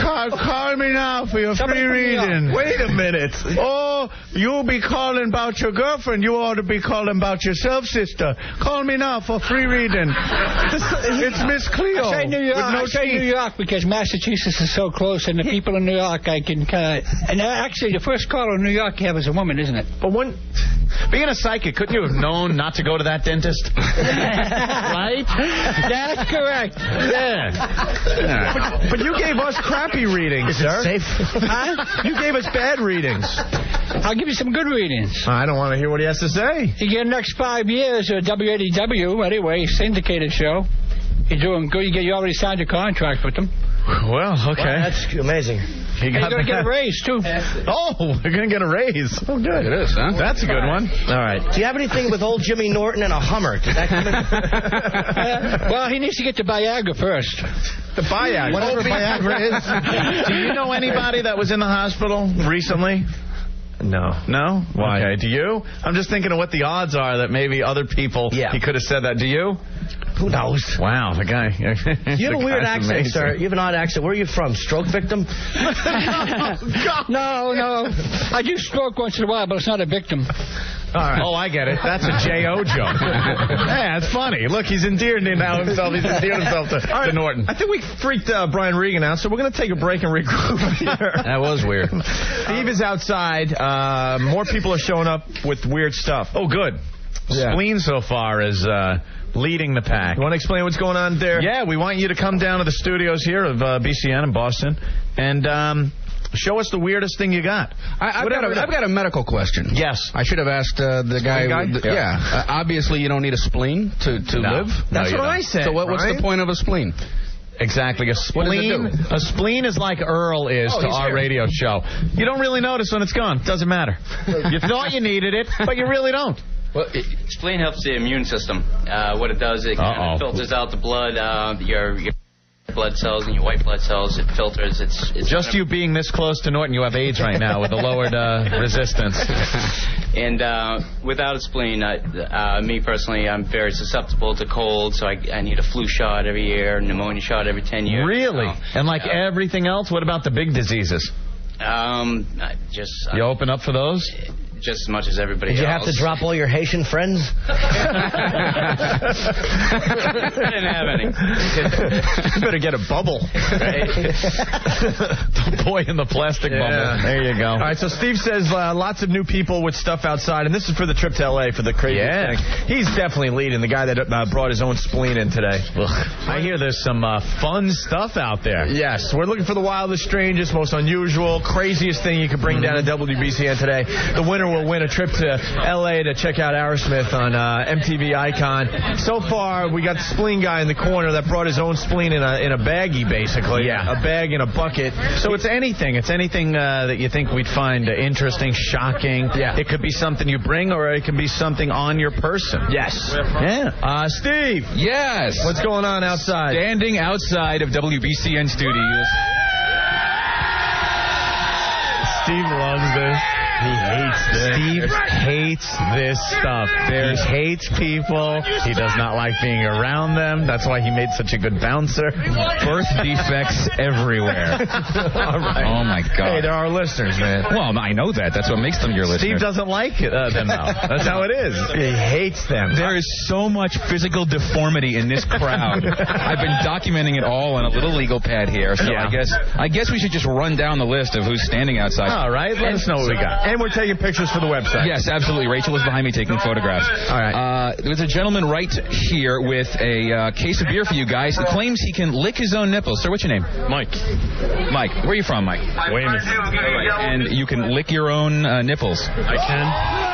Call me now for your free reading. Wait a minute. Oh, you'll be calling about your girlfriend. You ought to be calling about yourself, sister. Call me now for free reading. It's Miss Cleo. I say New York because Massachusetts is so close, and the people in New York, I can kind of... And actually, the first caller in New York you have is a woman, isn't it? But being a psychic, couldn't you have known not to go to that dentist? Right? That's correct. Yeah. But you gave us crappy readings, sir. Safe? Huh? You gave us bad readings. I'll give you some good readings. I don't want to hear what he has to say. You get the next 5 years of WADW, anyway, syndicated show. You're doing good. You already signed a contract with them. Well, okay. Wow, that's amazing. You're going to get a raise, too. Oh, we're going to get a raise. Oh, good. It is, huh? That's a good one. All right. Do you have anything with old Jimmy Norton and a Hummer? Did that come in? Well, he needs to get to Viagra first. The Viagra. Whatever Viagra is. Do you know anybody that was in the hospital recently? No. No? Why? Okay, do you? I'm just thinking of what the odds are that maybe other people, he could have said that. Do you? Who knows? Wow, the guy. You have a weird accent, sir. You have an odd accent. Where are you from? Stroke victim? No. I do stroke once in a while, but it's not a victim. All right. Oh, I get it. That's a J.O. joke. Yeah, it's funny. Look, he's endeared now himself. He's endeared himself to Norton. I think we freaked Brian Regan out, so we're going to take a break and regroup here. That was weird. Steve is outside. More people are showing up with weird stuff. Oh, good. Yeah. Spleen so far is leading the pack. You want to explain what's going on there? Yeah, we want you to come down to the studios here of BCN in Boston and show us the weirdest thing you got. I've got a medical question. Yes. I should have asked the guy. Yeah. Obviously, you don't need a spleen to live. That's what I said. So what's the point of a spleen? Exactly. A spleen. What does it do? A spleen is like Earl is to our radio show. You don't really notice when it's gone. Doesn't matter. You thought you needed it, but you really don't. Well, spleen helps the immune system. What it does, it kind of filters out the blood, your blood cells and your white blood cells. It filters. It's just you being this close to Norton, you have AIDS right now with the lowered resistance. And without a spleen, me personally, I'm very susceptible to cold, so I need a flu shot every year, pneumonia shot every 10 years. Really? And like everything else, what about the big diseases? You open up for those? Just as much as everybody else. Did you have to drop all your Haitian friends? I didn't have any. You better get a bubble. The boy in the plastic bubble. There you go. All right, so Steve says lots of new people with stuff outside, and this is for the trip to L.A. for the crazy thing. He's definitely leading, the guy that brought his own spleen in today. I hear there's some fun stuff out there. Yes, we're looking for the wildest, strangest, most unusual, craziest thing you could bring down to WBCN today. The winner will win a trip to L.A. to check out Aerosmith on MTV Icon. So far, we got the spleen guy in the corner that brought his own spleen in a baggie, basically. Yeah. A bag in a bucket. So it's anything. It's anything that you think we'd find interesting, shocking. Yeah. It could be something you bring, or it can be something on your person. Yes. Yeah. Steve. Yes. What's going on outside? Standing outside of WBCN studios. Steve loves this. He hates this. Steve hates this stuff. He hates people. He does not like being around them. That's why he made such a good bouncer. Birth defects everywhere. All right. Oh, my God. Hey, they're our listeners, man. Well, I know that. That's what makes them your listeners. Steve doesn't like them, though. That's how it is. He hates them. There is so much physical deformity in this crowd. I've been documenting it all on a little legal pad here, so Yeah. I guess we should just run down the list of who's standing outside. All right. Let us know what we got. And we're taking pictures for the website. Yes, absolutely. Rachel is behind me taking photographs. All right. There's a gentleman right here with a case of beer for you guys. He claims he can lick his own nipples. Sir, what's your name? Mike. Mike. Where are you from, Mike? Weymouth. And you can lick your own nipples. I can.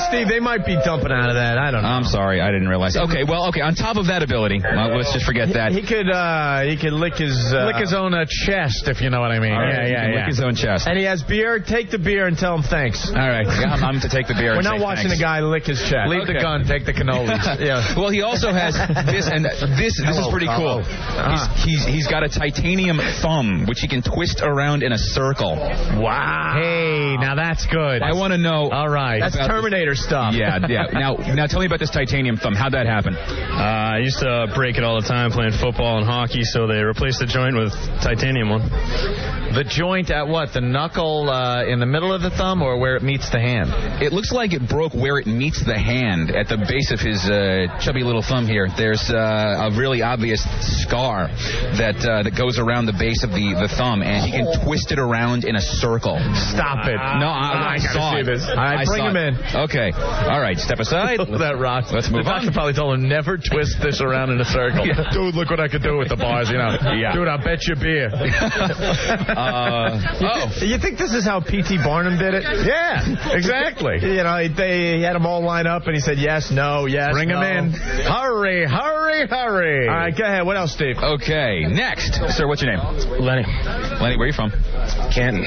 Steve, they might be dumping out of that. I don't know. I'm sorry, I didn't realize. Okay, on top of that ability, let's just forget that. He could lick his own chest, if you know what I mean. Right, Yeah. Lick his own chest. And he has beer. Take the beer and tell him thanks. All right, I'm to take the beer. We're and not say watching thanks. the guy lick his chest. Leave the gun, take the cannolis. Yeah. Well, he also has this, and this is pretty cool. He's got a titanium thumb, which he can twist around in a circle. Wow. Hey, now that's good. I want to know. All right. That's Terminator stuff. Yeah. Now tell me about this titanium thumb. How'd that happen? I used to break it all the time playing football and hockey, so they replaced the joint with titanium one. The joint at what? The knuckle in the middle of the thumb, or where it meets the hand? It looks like it broke where it meets the hand at the base of his chubby little thumb here. There's a really obvious scar that goes around the base of the thumb, and he can twist it around in a circle. Stop it. No, I saw it. All right, bring him in. Okay. All right, step aside. That rock. Let's move the doctor on. probably told him never twist this around in a circle. Yeah. Dude, look what I could do with the bars, you know. Yeah. Dude, I bet you beer. You think this is how P.T. Barnum did it? Yeah, exactly. You know, he had them all lined up, and he said yes, no, yes, Bring him in. Hurry, hurry, hurry. All right, go ahead. What else, Steve? Okay, next. Sir, what's your name? Lenny. Lenny, where are you from? Canton.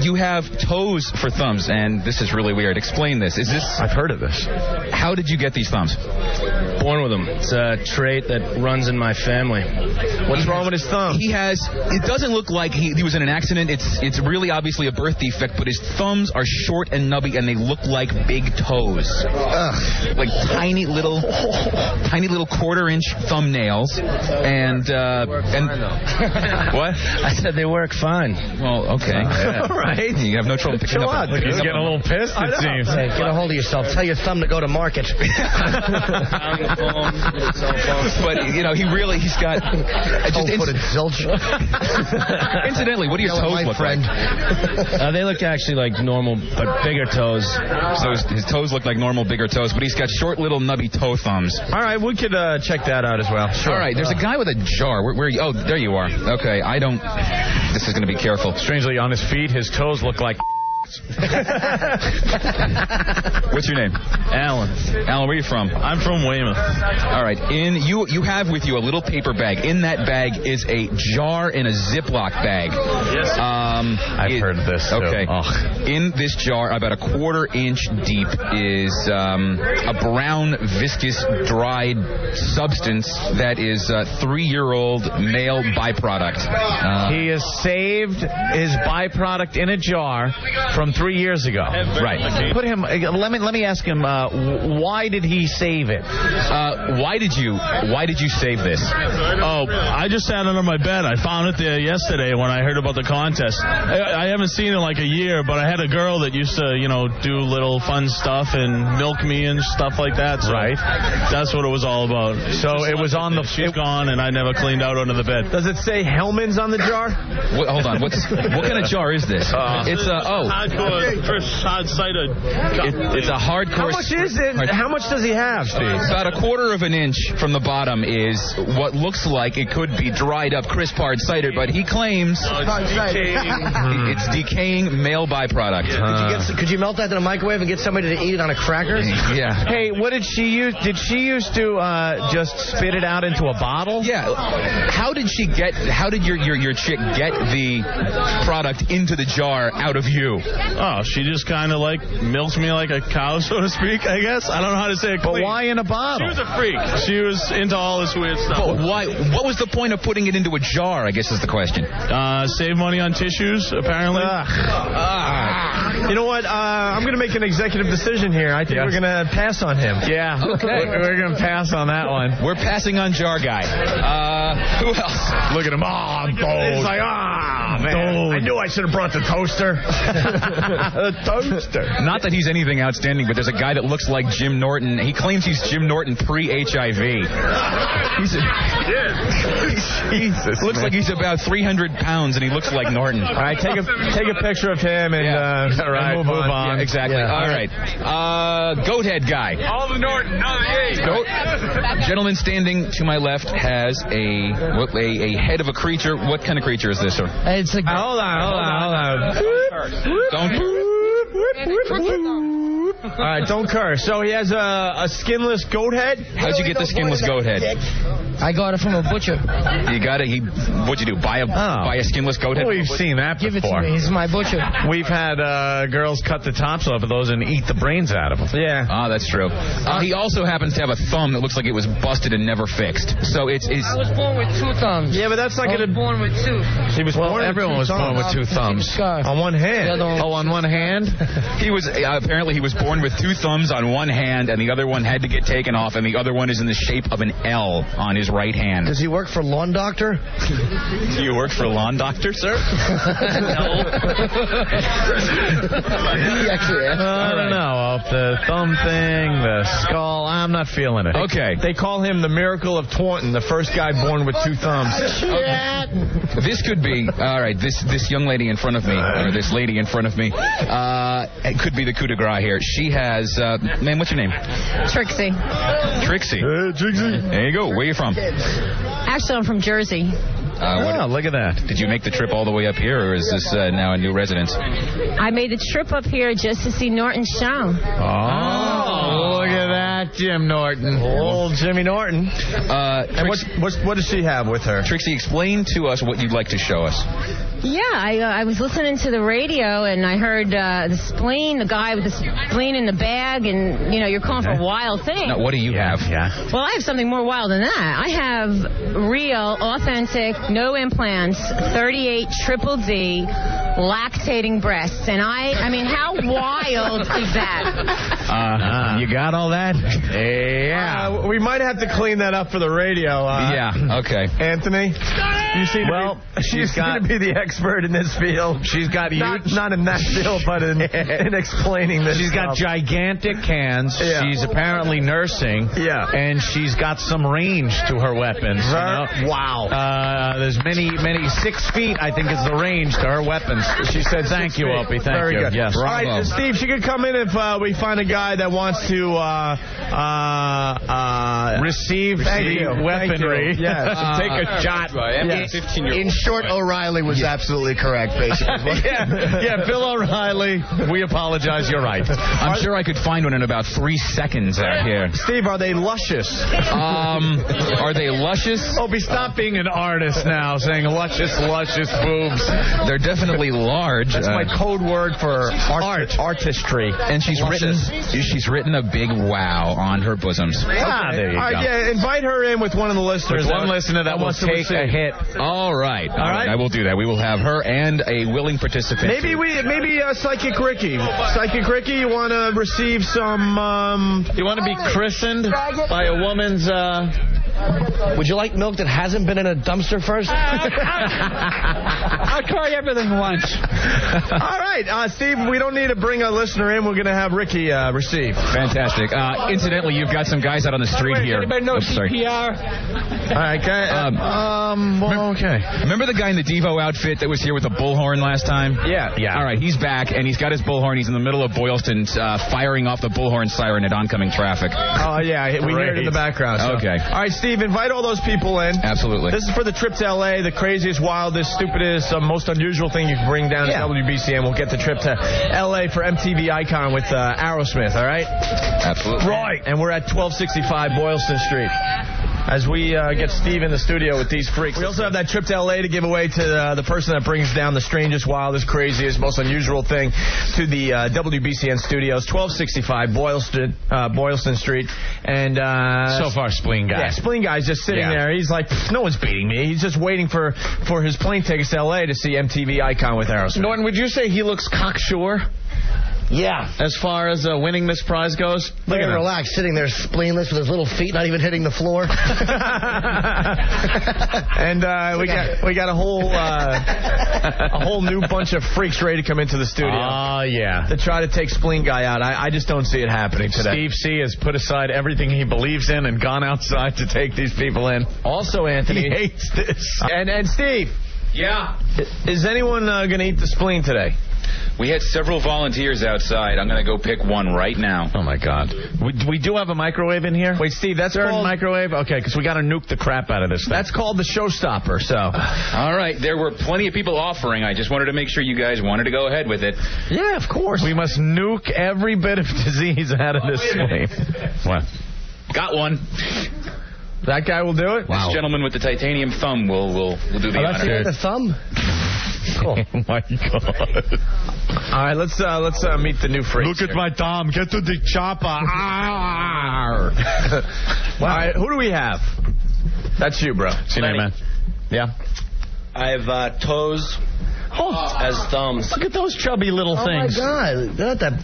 You have toes for thumbs, and this is really weird. Explain this. Is this... I've heard of this. How did you get these thumbs? Born with them. It's a trait that runs in my family. What's wrong with his thumb? He has It doesn't look like he was in an accident. It's really obviously a birth defect, but his thumbs are short and nubby, and they look like big toes. Ugh. Like tiny little quarter-inch thumbnails. And what? I said they work fine. Well, okay. All right. You have no trouble picking Chill up. out, He's getting a little pissed, it seems. Hey, get a hold of yourself. Tell your thumb to go to market. But, he's got... Cold-footed zilch. Incidentally, what do your toes look like? They look actually like normal, but bigger toes. So his toes look like normal, bigger toes, but he's got short, little, nubby toe thumbs. All right, we could check that out as well. Sure. All right, there's a guy with a jar. Where are you? Oh, there you are. Okay, this is going to be careful. Strangely, on his feet, his toes look like... What's your name? Alan. Alan, where are you from? I'm from Weymouth. All right. You have with you a little paper bag. In that bag is a jar in a Ziploc bag. Yes. I've heard of this. Okay. Oh. In this jar, about a quarter-inch deep, is a brown, viscous, dried substance that is a 3-year-old male byproduct. He has saved his byproduct in a jar from 3 years ago. Right. Put him. Let me ask him. Why did he save it? Why did you save this? Oh, I just sat under my bed. I found it there yesterday when I heard about the contest. I haven't seen it in like a year, but I had a girl that used to, do little fun stuff and milk me and stuff like that. So right. That's what it was all about. So it was on the... She's gone, and I never cleaned out under the bed. Does it say Hellman's on the jar? Hold on. What kind of jar is this? It's hardcore first hard cider. It's a hardcore. How much is it? How much does he have, Steve? About a quarter of an inch from the bottom is what looks like it could be dried up crisp hard cider, but he claims it's decaying male byproduct. Could you melt that in a microwave and get somebody to eat it on a cracker? Yeah. Hey, what did she use? Did she used to just spit it out into a bottle? Yeah. How did your chick get the product into the jar out of you? Oh, she just kind of milked me like a cow, so to speak, I guess. I don't know how to say it clean. But why in a bottle? She was a freak. She was into all this weird stuff. But why? What was the point of putting it into a jar, I guess is the question. Save money on tissues, apparently. You know what? I'm going to make an executive decision here. I think we're going to pass on him. Yeah. Okay. We're going to pass on that one. We're passing on jar guy. Who else? Look at him. It's like, man. I knew I should have brought the toaster. The toaster. Not that he's anything outstanding, but there's a guy that looks like Jim Norton. He claims he's Jim Norton pre-HIV. Jesus. Looks like he's about 300 pounds, and he looks like Norton. All right, take a picture of him and, move on. Yeah, exactly. Yeah. All right. Goat head guy. All the Norton, none of the Goat. Gentleman standing to my left has a head of a creature. What kind of creature is this, sir? It's a... Hold on. Don't. All right, don't curse. So he has a skinless goat head? How'd you get the skinless goat head? I got it from a butcher. You got it? What'd you do? Buy a skinless goat head? Well, we've seen that before. Give it to me. He's my butcher. We've had girls cut the tops off of those and eat the brains out of them. Yeah. Ah, that's true. He also happens to have a thumb that looks like it was busted and never fixed. So it's I was born with 2 thumbs. Yeah, but that's not going to... born with 2. He was born everyone was born with 2 thumbs. On one hand. On one hand? He was apparently he was born with 2 thumbs on one hand, and the other one had to get taken off, and the other one is in the shape of an L on his right hand. Does he work for Lawn Doctor? Do you work for Lawn Doctor, sir? No. I don't know. The thumb thing, the skull, I'm not feeling it. Okay. They call him the Miracle of Taunton, the first guy born with 2 thumbs. This could be, all right, this young lady in front of me, or this lady in front of me, it could be the coup de grace here. She has, man, what's your name? Trixie. Trixie. Hey, Trixie. There you go. Where are you from? Actually, I'm from Jersey. Look at that. Did you make the trip all the way up here, or is this now a new residence? I made the trip up here just to see Norton's show. Oh, look at that, Jim Norton. Old Jimmy Norton. And what does she have with her? Trixie, explain to us what you'd like to show us. Yeah, I was listening to the radio and I heard the spleen, the guy with the spleen in the bag, and you're calling for a wild thing. Now, what do you have? Yeah. Well, I have something more wild than that. I have real, authentic, no implants, 38 triple D lactating breasts, and I mean, how wild is that? You got all that? Yeah. We might have to clean that up for the radio. Yeah, okay. Anthony, you seem to be the expert in this field. She's got not in that field, but in explaining this. She's got gigantic cans. Yeah. She's apparently nursing. Yeah. And she's got some range to her weapons. Wow. There's many 6 feet, I think, is the range to her weapons. She said, "Thank you, Opie. Thank Very you." good. Yes. All right, Steve, she could come in if we find a guy that wants to receive weaponry. Yes. Take a shot. In short, O'Reilly was absolutely correct, basically. Yeah, Bill O'Reilly, we apologize. You're right. I'm sure I could find one in about 3 seconds out here. Steve, are they luscious? Are they luscious? Opie, stop being an artist now, saying luscious boobs. They're definitely large. That's my code word for artistry. And she's written a big wow on her bosoms. There you go. Yeah, invite her in with one of the listeners. One listener that will take a hit. All right. I will do that. We will have her and a willing participant. Maybe Psychic Ricky. Psychic Ricky, you want to receive some... You want to be christened by a woman's... Would you like milk that hasn't been in a dumpster first? I'll try everything once. All right, Steve, we don't need to bring a listener in. We're going to have Ricky receive. Fantastic. Incidentally, you've got some guys out on the street here. Anybody know CPR? All right, okay. Remember the guy in the Devo outfit that was here with the bullhorn last time? Yeah. All right, he's back, and he's got his bullhorn. He's in the middle of Boylston firing off the bullhorn siren at oncoming traffic. Oh, yeah, we hear it in the background. So. Okay. All right, Steve, invite all those people in. Absolutely. This is for the trip to L.A., the craziest, wildest, stupidest, most unusual thing you can bring down to WBCN. We'll get the trip to L.A. for MTV Icon with Aerosmith, all right? Absolutely. Right. And we're at 1265 Boylston Street. As we get Steve in the studio with these freaks. We also have that trip to L.A. to give away to the person that brings down the strangest, wildest, craziest, most unusual thing to the WBCN studios, 1265 Boylston Street. And so far, Spleen Guy. Yeah, Spleen Guy's just sitting there. He's like, no one's beating me. He's just waiting for his plane tickets to L.A. to see MTV Icon with Aerosmith. Norton, would you say he looks cocksure? Yeah. As far as winning this prize goes? Look at him relaxed, sitting there spleenless with his little feet not even hitting the floor. And we got a whole new bunch of freaks ready to come into the studio. Oh, yeah. To try to take Spleen Guy out. I just don't see it happening today. Steve C. has put aside everything he believes in and gone outside to take these people in. Also, Anthony. He hates this. And Steve. Yeah. Is anyone going to eat the spleen today? We had several volunteers outside. I'm going to go pick one right now. Oh, my God. We do have a microwave in here? Wait, Steve, that's called... microwave? Okay, because we got to nuke the crap out of this thing. That's called the showstopper, so... All right, there were plenty of people offering. I just wanted to make sure you guys wanted to go ahead with it. Yeah, of course. We must nuke every bit of disease out of this spleen. What? Got one. That guy will do it? Wow. This gentleman with the titanium thumb will do the honor. The thumb? Cool. Oh, my God. All right, let's meet the new freaks. Look at my thumb. Get to the chopper. All right, who do we have? That's you, bro. See you, man. Yeah? I have toes as thumbs. Look at those chubby little things. Oh, my God. They're not that...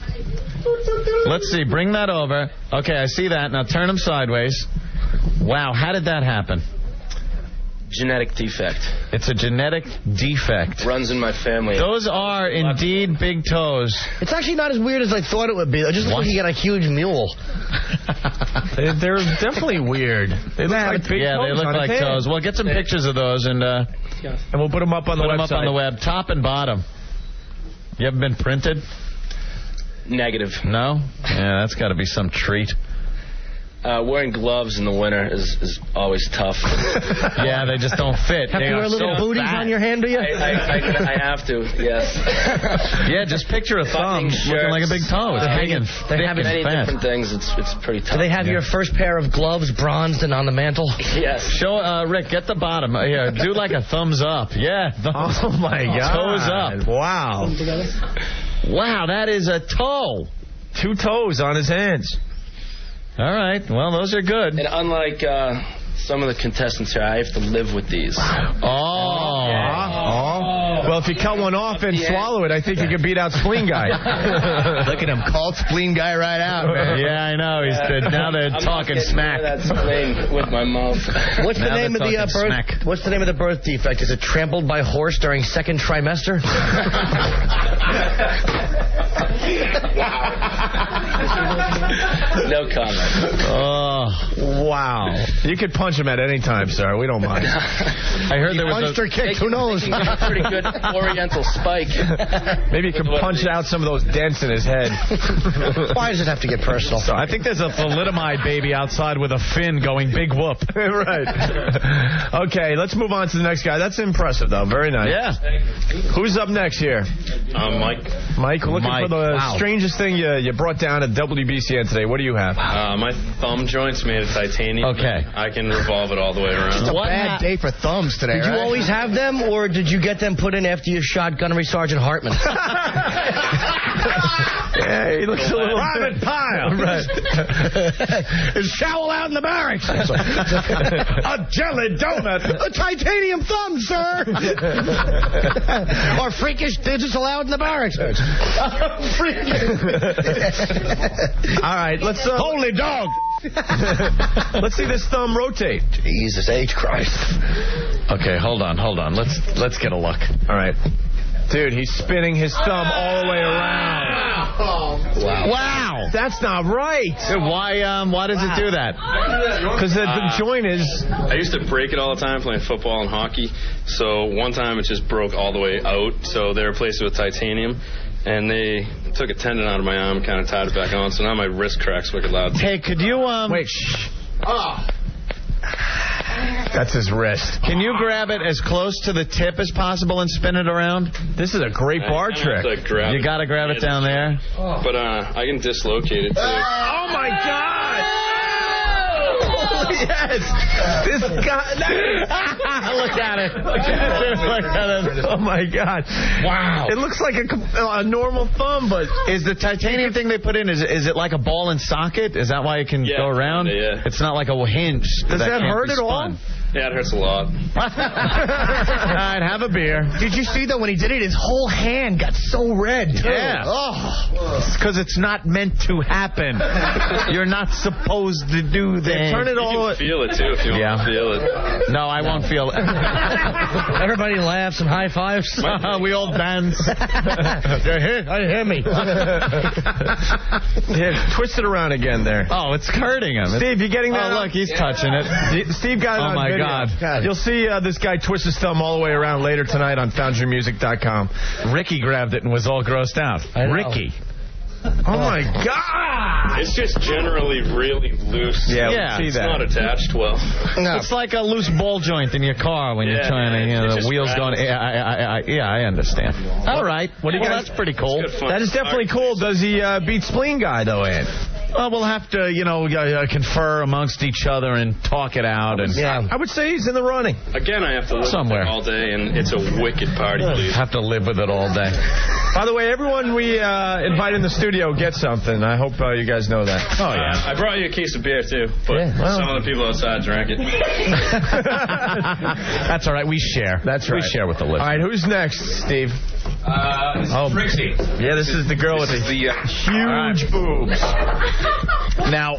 Let's see. Bring that over. Okay, I see that. Now turn them sideways. Wow, how did that happen? Genetic defect. It's a genetic defect. Runs in my family. Those are indeed big toes. It's actually not as weird as I thought it would be. It just looks like you got a huge mule. They're definitely weird. They look like big toes. They look like toes. Well, get some pictures of those and we'll put them up on the website. Put them up on the web, top and bottom. You haven't been printed? Negative. No? Yeah, that's got to be some treat. Wearing gloves in the winter is always tough. Yeah, they just don't fit. Have you wear little booties on your hand, do you? I have to, yes. Yeah, just picture a thumb looking like a big toe. It's big and thick and many fat. different things. It's pretty tough. Do they have your first pair of gloves bronzed and on the mantle? Yes. Show Rick, get the bottom. Yeah, do like a thumbs up. Yeah. Oh my God. Toes up. Wow. Wow, that is a toe. 2 toes on his hands. All right. Well, those are good. And unlike some of the contestants here, I have to live with these. Oh. Well, if you cut one off and swallow it, I think you can beat out Spleen Guy. Look at him, called Spleen Guy right out, man. Yeah, I know. Now they're talking smack. That spleen with my mouth. What's the name of the birth? What's the name of the birth defect? Is it trampled by horse during second trimester? No comment. Oh, wow. You could punch him at any time, sir. We don't mind. I heard there was punched or kicked. Who knows? A pretty good Oriental spike. Maybe you could punch out some of those dents in his head. Why does it have to get personal? I think there's a thalidomide baby outside with a fin going big whoop. Right. Okay, let's move on to the next guy. That's impressive, though. Very nice. Yeah. Who's up next here? Mike. Mike, looking for the strangest thing you brought down at WBCN today. What do you have? My thumb joint's made of titanium. Okay. I can revolve it all the way around. It's a bad day for thumbs today, Did you always have them, or did you get them put in after you shot Gunnery Sergeant Hartman? Yeah, he looks a little... Private Pile. Right. Is Showell out in the barracks? A jelly donut. A titanium thumb, sir. Or freakish digits allowed in the barracks. All right, let's... Holy dog. Let's see this thumb rotate. Jesus H. Christ. Okay, hold on. Let's get a look. All right. Dude, he's spinning his thumb all the way around. Wow. That's not right. Dude, why does it do that? Because the joint is... I used to break it all the time playing football and hockey. So one time it just broke all the way out. So they replaced it with titanium. And they took a tendon out of my arm and kind of tied it back on. So now my wrist cracks wicked loud. Hey, could you... Wait, shh. Oh. That's his wrist. Can you grab it as close to the tip as possible and spin it around? This is a great bar trick. You got to grab it down there. But I can dislocate it, too. Oh, my God. Yes. This guy. Look at it. Look at it. Oh, my God. Wow. It looks like a normal thumb, but... Is the titanium thing they put in, is it like a ball and socket? Is that why it can go around? Yeah. It's not like a hinge. Does that hurt at all? Yeah, it hurts a lot. All right, have a beer. Did you see, though, when he did it, his whole hand got so red, too. Yeah. It's because it's not meant to happen. You're not supposed to do that. Turn it all... You can feel it, too, if you want to feel it. No, I won't feel it. Everybody laughs and high fives. We all dance. Hear me. Yeah, twist it around again there. Oh, it's hurting him. Steve, you getting that? Oh, look, he's touching it. Steve got it on video. God. You'll see this guy twist his thumb all the way around later tonight on FoundryMusic.com. Ricky grabbed it and was all grossed out. Ricky. Oh, my God. It's just generally really loose. Yeah, we see that. It's not attached well. No. It's like a loose ball joint in your car when you're trying to, the wheels going. I understand. All right. What do you guys? That's pretty cool. That is definitely cool. Does he beat Spleen Guy, though, Ed? Well, we'll have to, confer amongst each other and talk it out. And I would say he's in the running. Again, I have to live somewhere with it all day, and it's a wicked party, please. Have to live with it all day. By the way, everyone we invite in the studio gets something. I hope you guys know that. Oh, yeah. I brought you a case of beer, too, but some of the people outside drank it. That's all right. We share. That's right. We share with the listeners. All right, who's next, Steve? Trixie. Yeah, this is the girl with the huge boobs. Now,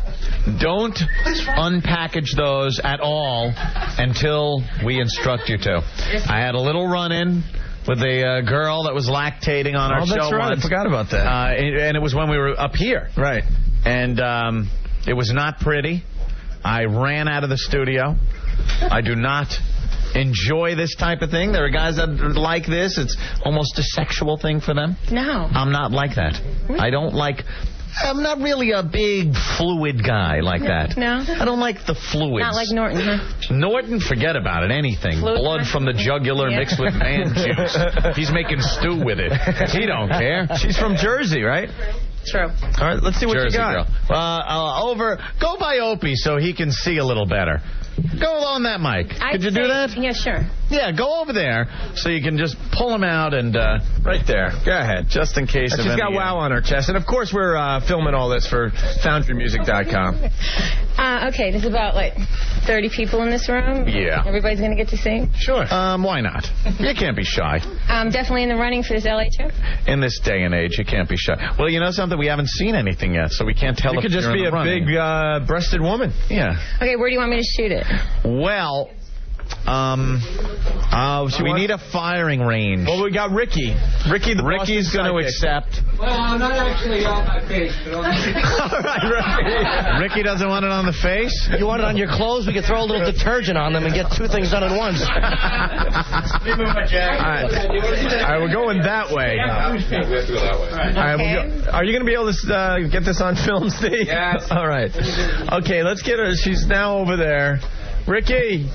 don't unpackage those at all until we instruct you to. I had a little run-in with a girl that was lactating on our show that's right. once. I forgot about that. And it was when we were up here. Right. And it was not pretty. I ran out of the studio. I do not enjoy this type of thing. There are guys that like this. It's almost a sexual thing for them. No. I'm not like that. Really? I don't like I'm not really a big fluid guy like that. No? I don't like the fluids. Not like Norton, huh? Norton, forget about it. Anything. Blood from the jugular mixed with man juice. He's making stew with it. He don't care. She's from Jersey, right? True. All right, let's see what Jersey you got. Girl. Go by Opie so he can see a little better. Go on that mic. Could you do that? Yeah, sure. Yeah, go over there so you can just pull him out and... right there. Go ahead. Just in case of She's got wow on her chest. And, of course, we're filming all this for FoundryMusic.com. Okay, there's about, 30 people in this room. Yeah. Everybody's going to get to sing? Sure. Why not? You can't be shy. I'm definitely in the running for this LA trip. In this day and age, you can't be shy. Well, you know something? We haven't seen anything yet, so we can't tell You if could just you're be in the a running. big breasted woman. Yeah. Okay, where do you want me to shoot it? Well, we need a firing range. Well, we got Ricky. Ricky's going to accept. Well, not actually on my face, but on All right, Ricky doesn't want it on the face? You want it on your clothes? We could throw a little detergent on them and get two things done at once. All right, we're going that way. We have to go that way. All right, are you going to be able to get this on film, Steve? Yes. All right. Okay, let's get her. She's now over there. Ricky.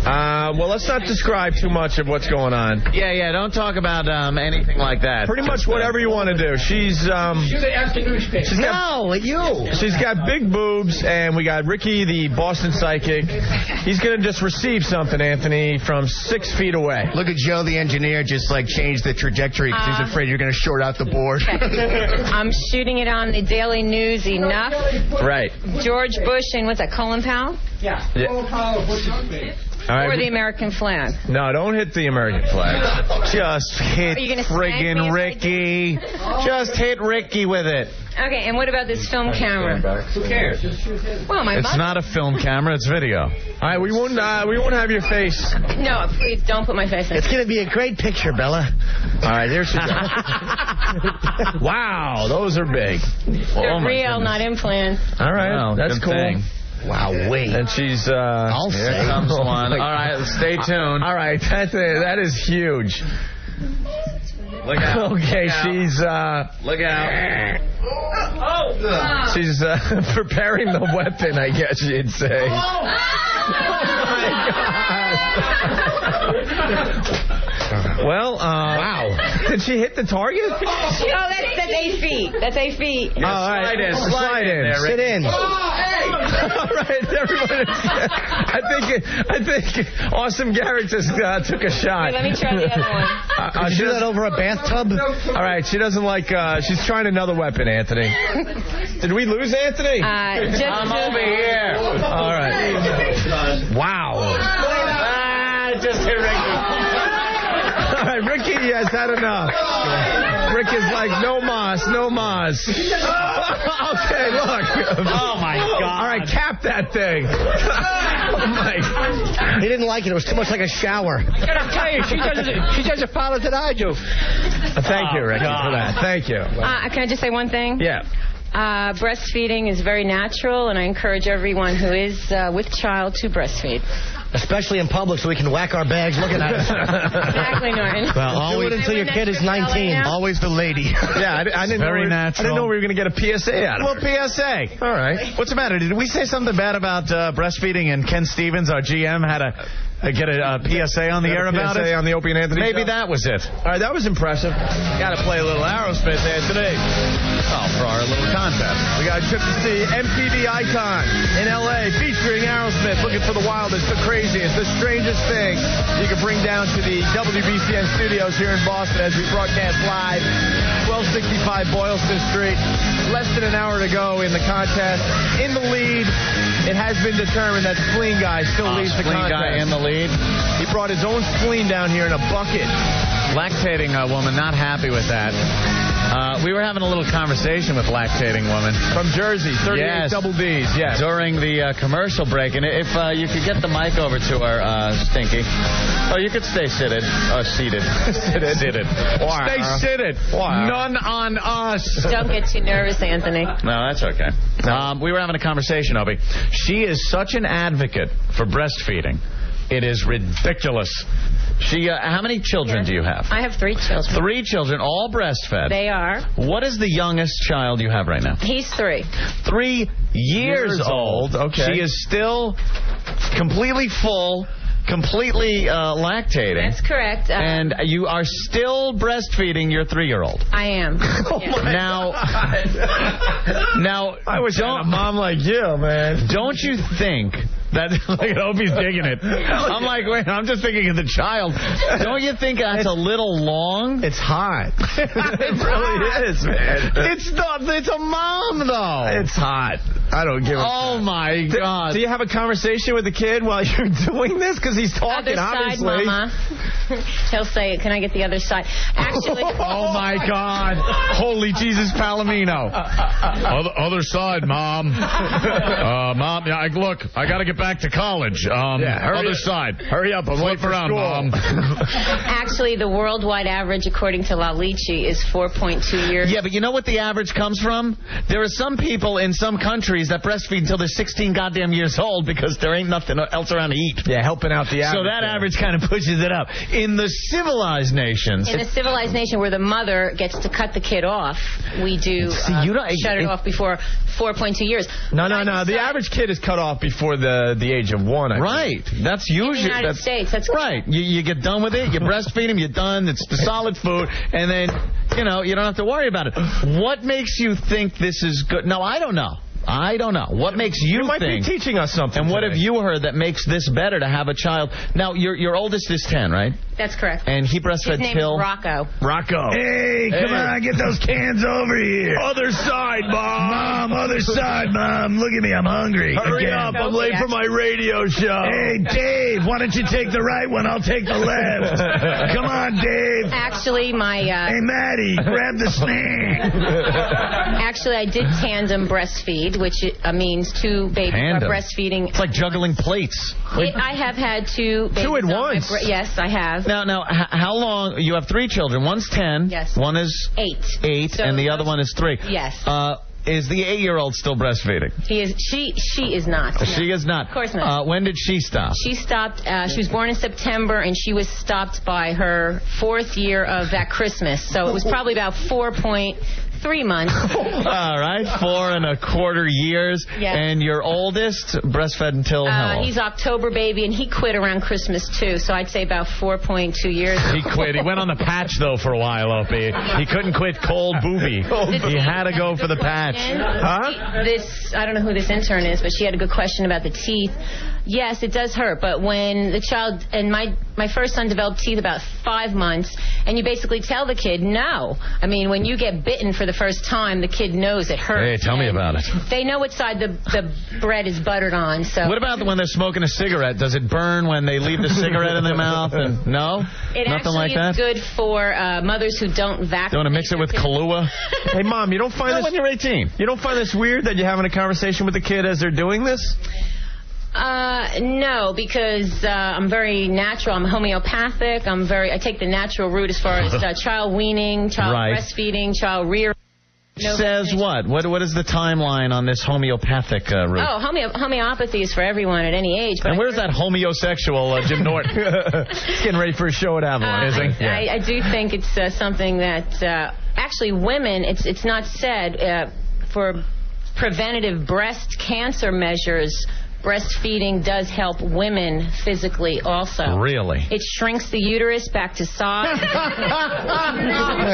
Well, let's not describe too much of what's going on. Yeah, don't talk about anything like that. Pretty much whatever you want to do. She's got big boobs, and we got Ricky, the Boston psychic. He's going to just receive something, Anthony, from 6 feet away. Look at Joe, the engineer, just change the trajectory because he's afraid you're going to short out the board. I'm shooting it on the Daily News Enough. Right. George Bush and what's that, Colin Powell? Yeah. All right. Or the American flag. No, don't hit the American flag. Just hit friggin' Ricky. Just hit Ricky with it. Okay, and what about this film camera? Who cares? Well, my It's mother... not a film camera, it's video. All right, we won't have your face. No, please don't put my face in. It's going to be a great picture, Bella. All right, there she goes. Wow, those are big. They're real, not implants. All right, Wow, that's good cool. thing. Wow, wait. And she's, I'll Here say. comes one. All right, stay tuned. All right, that is huge. Look out. Okay, Look out. she's, Look out. she's preparing the weapon, I guess you'd say. Oh my God. Well, wow. Did she hit the target? Oh, that's 8 feet. That's 8 feet. All right, slide in. there, Sit in. All right, everyone. I think Awesome Garrett just took a shot. Wait, let me try the other one. Did you do that over a bathtub? All right, she doesn't like. She's trying another weapon, Anthony. Did we lose Anthony? I'm over here. All right. Wow. Just hit Ricky. All right, Ricky has had enough. Rick is like, no mas, no mas. Okay, look. Oh, my God. All right, cap that thing. Oh, my. He didn't like it. It was too much like a shower. I gotta tell you, she doesn't follow that I do. Thank you, Ricky, for that. Thank you. Can I just say one thing? Yeah. Breastfeeding is very natural, and I encourage everyone who is with child to breastfeed. Especially in public so we can whack our bags looking at us. Exactly, Norton. Well, always until your kid is 19. Always the lady. Yeah, I didn't Very know. natural. I didn't know we were going to get a PSA out of Well, it. PSA. All right. What's the matter? Did we say something bad about breastfeeding and Ken Stevens, our GM, had to get a PSA on the air about it? PSA on the Opie and Anthony Maybe show? that was it. All right, that was impressive. Got to play a little Aerosmith, Anthony. Oh, for our little contest. We got a trip to see MTV Icon in L.A. featuring Aerosmith, looking for the wildest, the craziest, the strangest thing you can bring down to the WBCN studios here in Boston as we broadcast live, 1265 Boylston Street. Less than an hour to go in the contest. In the lead, it has been determined that Spleen Guy still leads the Spleen contest. Guy in the lead. He brought his own spleen down here in a bucket. Lactating woman, not happy with that. We were having a little conversation with lactating woman. From Jersey, 38 Yes. double Ds, yes. During the commercial break. And if you could get the mic over to her, Stinky. Oh, you could stay seated. Seated. Seated. Stay seated. None on us. Don't get too nervous, Anthony. No, that's okay. We were having a conversation, Opie. She is such an advocate for breastfeeding. It is ridiculous. How many children do you have? I have 3 children. 3 children, all breastfed. They are. What is the youngest child you have right now? He's 3. 3 years old. Okay. She is still completely full, completely lactating. That's correct. And you are still breastfeeding your 3-year-old. I am. Now, I wish I had a mom like you, man. Don't you think that, like, Opie's digging it. I'm like, wait, I'm just thinking of the child. Don't you think that's a little long? It's hot. It really is, man. It's a mom, though. It's hot. I don't give a Oh, my God. Do you have a conversation with the kid while you're doing this? Because he's talking, other side, obviously. Mama. He'll say, can I get the other side? Actually. Oh, my God. Holy Jesus Palomino. Other side, Mom. Mom, look, I got to get back to college. Other side. Hurry up. I'm waiting for around, school. Mom. Actually, the worldwide average, according to La Lichi, is 4.2 years. Yeah, but you know what the average comes from? There are some people in some countries that breastfeed until they're 16 goddamn years old because there ain't nothing else around to eat. Yeah, helping out the average. So that average kind of pushes it up. In the civilized nations... In a civilized nation where the mother gets to cut the kid off, we do shut it off before 4.2 years. No. The average kid is cut off before the age of 1. Right. That's usually... In the United States, that's right. You get done with it, you breastfeed them, you're done, it's the solid food, and then, you don't have to worry about it. What makes you think this is good? No, I don't know. What makes you might think? be teaching us something. And what today. have you heard that makes this better to have a child? Now, your oldest is 10, right? That's correct. And he breastfed His name till is Rocco. Rocco. Hey, come on, get those cans over here. Other side, Mom. Other side, Mom. Look at me, I'm hungry. Hurry up, I'm late for my radio show. Hey, Dave, why don't you take the right one? I'll take the left. Come on, Dave. Actually, Hey, Maddie, grab the snack. Actually, I did tandem breastfeed, which means 2 babies are breastfeeding. It's like juggling plates. I have had 2 babies. 2 at once? Yes, I have. Now, how long? You have 3 children. One's 10. Yes. One is 8. So and the other one is 3. Yes. Is the 8-year-old still breastfeeding? He is. She is not. No. She is not. Of course not. When did she stop? She stopped. She was born in September, and she was stopped by her 4th year of that Christmas. So it was probably about 4.3 months. All right, 4.25 years. Yes. And your oldest breastfed until how old? He's October baby, and he quit around Christmas too. So I'd say about 4.2 years. He quit. He went on the patch though for a while, Opie. He couldn't quit cold booby. He had to go for the patch. I don't know who this intern is, but she had a good question about the teeth. Yes, it does hurt, but when the child, and my first son developed teeth about 5 months, and you basically tell the kid no. I mean, when you get bitten for the first time, the kid knows it hurts. Hey, tell me about it. They know what side the bread is buttered on. So. What about when they're smoking a cigarette? Does it burn when they leave the cigarette in their mouth? And no? Nothing like that? It actually is good for mothers who don't vaccinate. You want to mix it with Kahlua? Hey, Mom, you don't find this... when you're 18. You don't find this weird that you're having a conversation with the kid as they're doing this? No, because I'm very natural. I'm homeopathic. I take the natural route as far as child weaning, child breastfeeding, child rearing. Says what? What is the timeline on this homeopathic route? Oh, homeopathy is for everyone at any age. But and where's that homosexual Jim Norton? He's getting ready for a show at Avalon, is he? Yeah. I do think it's something that actually women. It's not said for preventative breast cancer measures. Breastfeeding does help women physically also. Really? It shrinks the uterus back to size.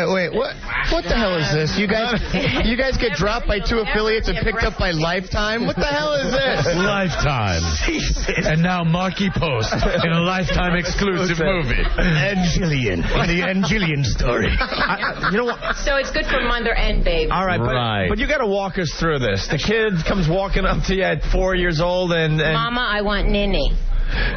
Wait, what the hell is this? You guys get dropped by 2 affiliates and picked up by Lifetime? What the hell is this? Lifetime. And now Marky Post in a Lifetime exclusive movie. Angelian. The Angelian story. You know what? So it's good for mother and baby. All right, but you got to walk us through this. The kid comes walking up to you at 4 years old and Mama, I want Ninny.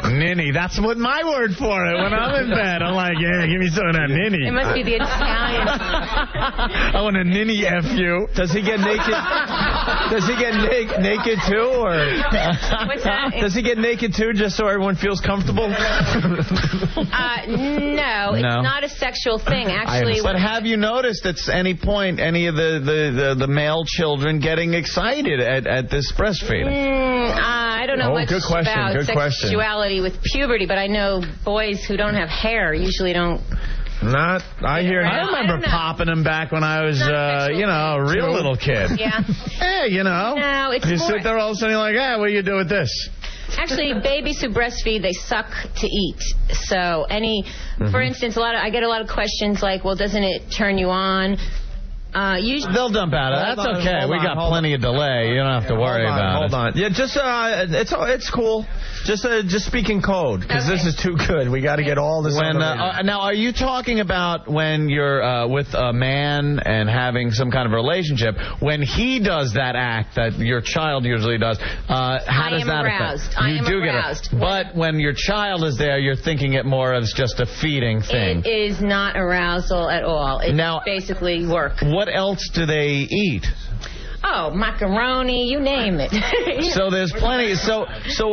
Ninny, that's what my word for it. When I'm in bed, I'm like, yeah, give me some of that ninny. It must be the Italian. I want a ninny F you. Does he get naked? Does he get naked too, or what's that? Does he get naked too, just so everyone feels comfortable? No, it's not a sexual thing. Actually, but have you noticed at any point any of the male children getting excited at this breastfeeding? I don't know much about sexuality with puberty, but I know boys who don't have hair usually don't. I remember popping them back when I was, a real little kid. Yeah. Hey, No, it's you more... sit there all of a sudden, you're like, what do you do with this? Actually, babies who breastfeed, they suck to eat. So for instance, I get a lot of questions like, well, doesn't it turn you on? Usually They'll dump out of it. That's okay. We got plenty of delay. You don't have to worry about it. Hold on. Yeah, just it's cool. Just speaking code, because this is too good. We got to get all this. Now, are you talking about when you're with a man and having some kind of relationship? When he does that act that your child usually does, how does that affect? You do get aroused. But when your child is there, you're thinking it more as just a feeding thing. It is not arousal at all. It's basically work. What else do they eat? Oh, macaroni, you name it. So there's plenty. So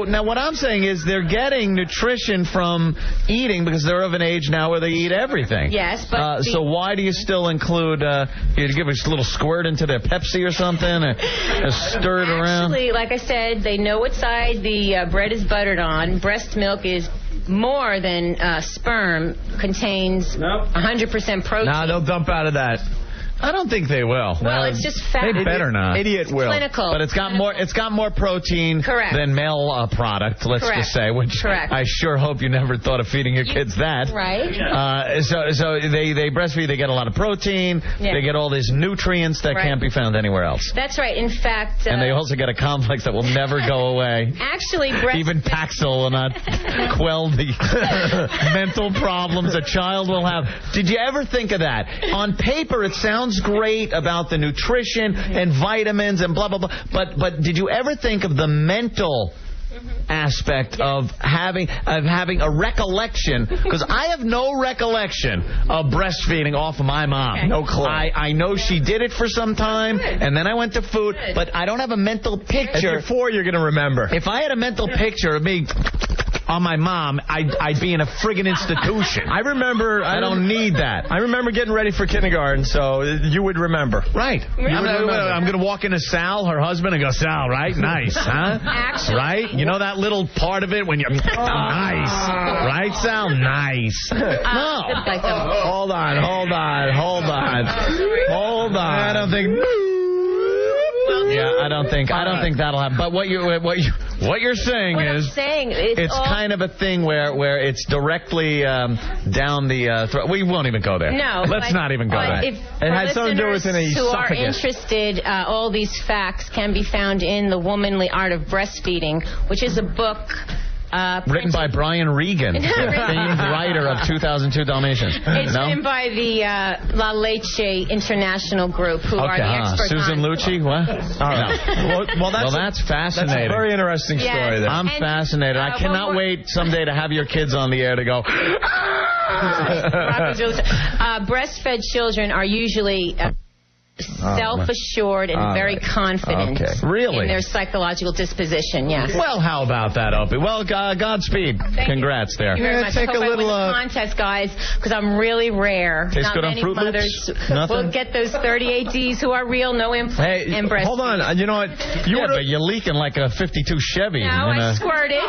now what I'm saying is they're getting nutrition from eating because they're of an age now where they eat everything. Yes, but... so why do you still include, you give a little squirt into their Pepsi or something and stir it around? Actually, like I said, they know what side the bread is buttered on. Breast milk is more than sperm, contains 100% protein. Nah, they'll dump out of that. I don't think they will. Well, it's just fat. They better not. Idiot will. Clinical. But it's got more protein than male product, let's just say, which I sure hope you never thought of feeding your kids that. Right. So they breastfeed, they get a lot of protein, they get all these nutrients that can't be found anywhere else. That's right. In fact... and they also get a complex that will never go away. Actually, even Paxil will not quell the mental problems a child will have. Did you ever think of that? On paper, it sounds great about the nutrition and vitamins and blah, blah, blah. But did you ever think of the mental aspect of having a recollection? Because I have no recollection of breastfeeding off of my mom. No clue. I know she did it for some time, and then I went to food, but I don't have a mental picture. If you're 4, you're going to remember. If I had a mental picture of me on my mom, I'd be in a friggin' institution. I don't need that. I remember getting ready for kindergarten, so you would remember. Right. I'm going to walk into Sal, her husband, and go, Sal, right? Nice, huh? Actually. Right? You know that little part of it when you're nice. Right, Sal? Nice. No. Hold on. I don't think... Yeah, I don't think that'll happen. But what you're saying is it's kind of a thing where it's directly down the throat. We won't even go there. No, let's not even go there. It has something to do with an esophagus. Who are interested, all these facts can be found in The Womanly Art of Breastfeeding, which is a book. Written by Brian Regan, famed writer of 2002 Dalmatians. It's written by the La Leche International Group, who are the experts Susan Lucci? What? All right. Well, that's fascinating. That's a very interesting story there. I'm fascinated. I cannot wait someday to have your kids on the air to go... breastfed children are usually... self-assured and very confident in their psychological disposition, yes. Well, how about that, Opie? Well, Godspeed. Congrats there. Thank you very much. Take a little contest, guys, because I'm really rare. Tastes Not good many on Fruit mothers Loops? will get those 38 Ds who are real, no implant, and breastfeed. Hold on. You know what? But you're leaking like a 52 Chevy. No, I squirt it.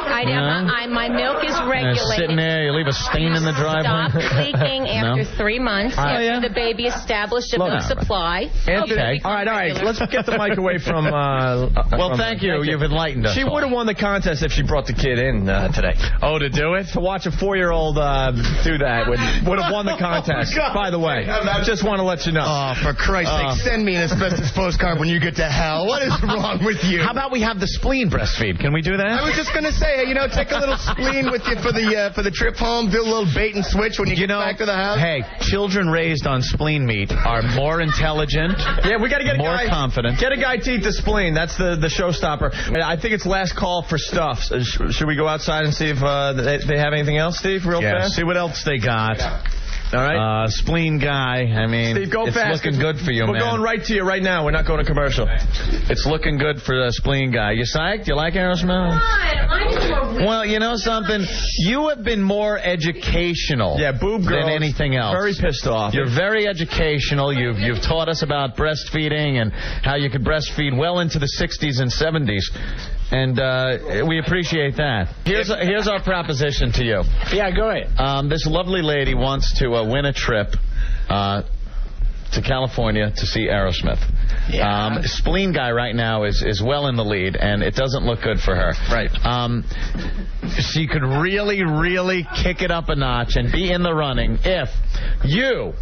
My milk is regulated. Sitting there, you leave a stain in the driveway. Stop leaking after 3 months after the baby established a milk supply. Anthony, all right. Let's get the mic away from... well, thank you. You've enlightened us. She would have won the contest if she brought the kid in today. Oh, to do it? To watch a 4-year-old do that would have won the contest. By the way, just want to let you know. Oh, for Christ's sake, send me an asbestos postcard when you get to hell. What is wrong with you? How about we have the spleen breastfeed? Can we do that? I was just going to say, take a little spleen with you for the trip home. Do a little bait and switch when you get back to the house. Hey, children raised on spleen meat are more intelligent. Yeah, we got to get more confident. Get a guy to eat the spleen. That's the showstopper. I think it's last call for stuff. Should we go outside and see if they have anything else, Steve, real fast? See what else they got. All right. Spleen guy. I mean, Steve, go it's fast. looking good for you, We're man. going right to you right now. We're not going to commercial. It's looking good for the spleen guy. You psyched? You like Aerosmith? Well, you know something? You have been more educational boob girls, than anything else. Very pissed off. You're very educational. You've taught us about breastfeeding and how you could breastfeed well into the 60s and 70s. And we appreciate that. Here's our proposition to you. Yeah, go ahead. This lovely lady wants to win a trip to California to see Aerosmith. Yeah. Spleen guy right now is well in the lead, and it doesn't look good for her. Right. She could really, really kick it up a notch and be in the running if you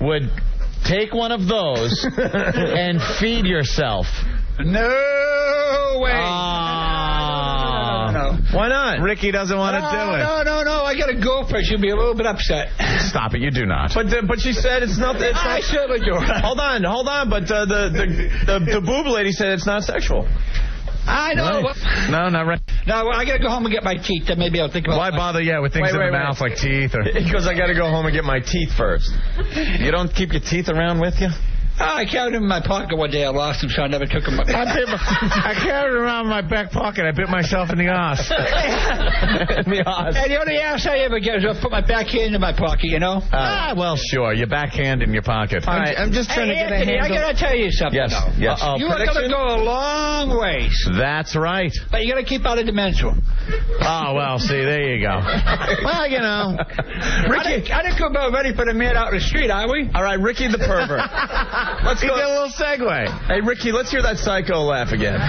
would take one of those and feed yourself. No way. No. Why not? Ricky doesn't want to do it. No. I got to go first. You'll be a little bit upset. Stop it. You do not. But she said it's not. I certainly do. Hold on. But the boob lady said it's not sexual. I know. Right. No, not right. No, I got to go home and get my teeth. Then maybe I'll think about. Why bother? Yeah, with things in the mouth like teeth or. Because I got to go home and get my teeth first. You don't keep your teeth around with you? I carried them in my pocket one day. I lost them, so I never took them. I carried it around in my back pocket. I bit myself in the ass. And the only ass I ever get is I put my backhand in my pocket, you know? Well, sure. Your backhand in your pocket. All right, I'm just trying to get a handle. I got to tell you something, Yes. though. Yes. You are going to go a long ways. That's right. But you got to keep out of the men's room. Oh, well, see, there you go. Well, you know. Ricky, I didn't come about ready for the man out in the street, are we? All right, Ricky the pervert. Let's He go. did a little segue. Hey, Ricky, let's hear that psycho laugh again.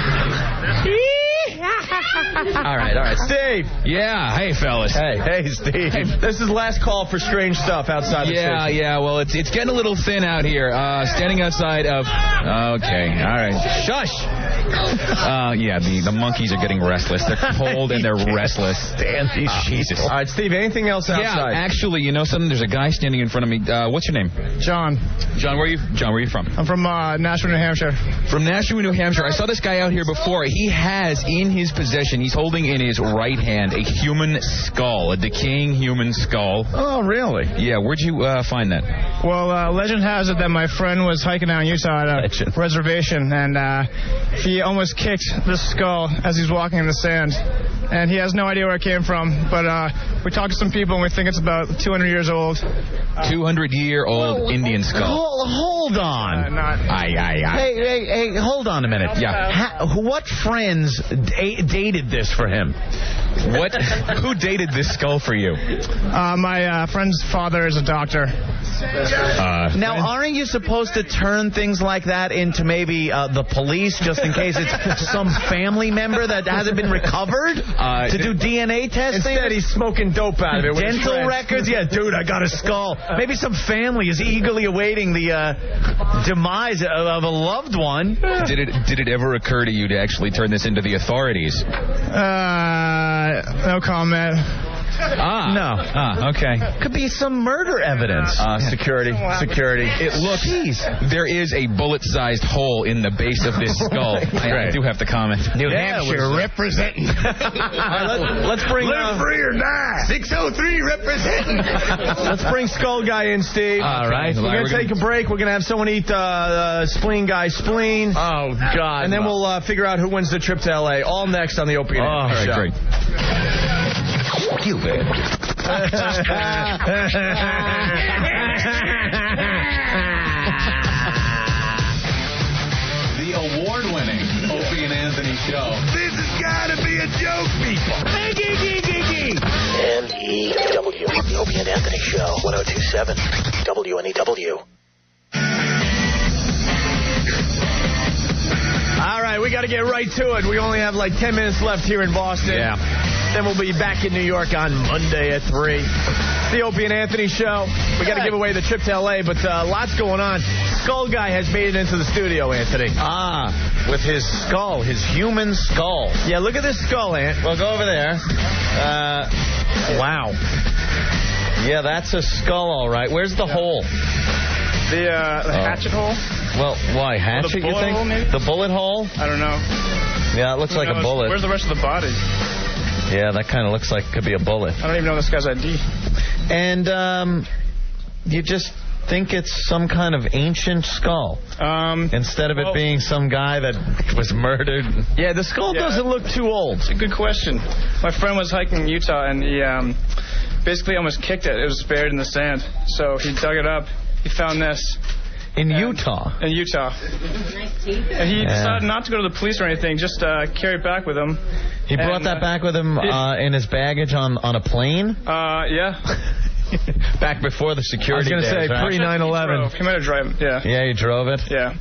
All right. Steve. Yeah. Hey, fellas. Hey, Steve. This is last call for strange stuff outside the station. Yeah. Well, it's getting a little thin out here. Standing outside of. Okay. All right. Shush. The monkeys are getting restless. They're cold and they're restless. Damn these Jesus. All right, Steve. Anything else outside? Yeah. Actually, you know something? There's a guy standing in front of me. What's your name? John. John, where are you from? I'm from Nashua, New Hampshire. From Nashua, New Hampshire. I saw this guy out here before. He has in his possession, he's holding in his right hand a human skull, a decaying human skull. Oh, really? Yeah, where'd you find that? Well, legend has it that my friend was hiking down Utah at a reservation, and he almost kicked the skull as he's walking in the sand. And he has no idea where it came from, but we talked to some people, and we think it's about 200 years old. 200-year-old Indian skull. Hold on. Hey, hold on a minute. Yeah. What friends dated this for him? What? Who dated this skull for you? My friend's father is a doctor. Now, aren't you supposed to turn things like that into maybe the police, just in case it's some family member that hasn't been recovered to do DNA testing? Instead, he's smoking dope out of it. Dental records? Yeah, dude, I got a skull. Maybe some family is eagerly awaiting the demise of a loved one. Did it ever occur to you to actually turn this into the authorities? No comment. No. Okay. Could be some murder evidence. Security. It looks. There is a bullet-sized hole in the base of this skull. I do have to comment. New Hampshire representing. Let's bring. Live free or die. 603 representing. Let's bring Skull Guy in, Steve. All right. We're going to take a break. We're going to have someone eat Spleen Guy's spleen. Oh, God. And then we'll figure out who wins the trip to L.A. All next on the Opie Show. All right, great. Stupid. The award-winning Opie and Anthony Show. This has got to be a joke, people. M-E-W. The Opie and Anthony Show. 102.7 WNEW. All right, we got to get right to it. We only have like 10 minutes left here in Boston. Yeah. Then we'll be back in New York on Monday at 3. The Opie and Anthony Show. We got to give away the trip to L.A., but lots going on. Skull Guy has made it into the studio, Anthony. With his skull, his human skull. Yeah, look at this skull, Ant. Well, go over there. Wow. Yeah, that's a skull, all right. Where's the hole? The hatchet hole? Well, why? Hatchet, you think? Hole, maybe? The bullet hole? I don't know. Yeah, it looks like a bullet. Where's the rest of the body? Yeah, that kind of looks like it could be a bullet. I don't even know this guy's ID. And you just think it's some kind of ancient skull instead of it being some guy that was murdered. Yeah, the skull doesn't look too old. It's a good question. My friend was hiking in Utah, and he basically almost kicked it. It was buried in the sand. So he dug it up. He found this. In Utah? In Utah. And he decided not to go to the police or anything, just carry it back with him. He brought that back with him in his baggage on a plane? Yeah. Back before the security. I was going to say, pre-9/11. He might have driven, yeah. Yeah, he drove it? Yeah.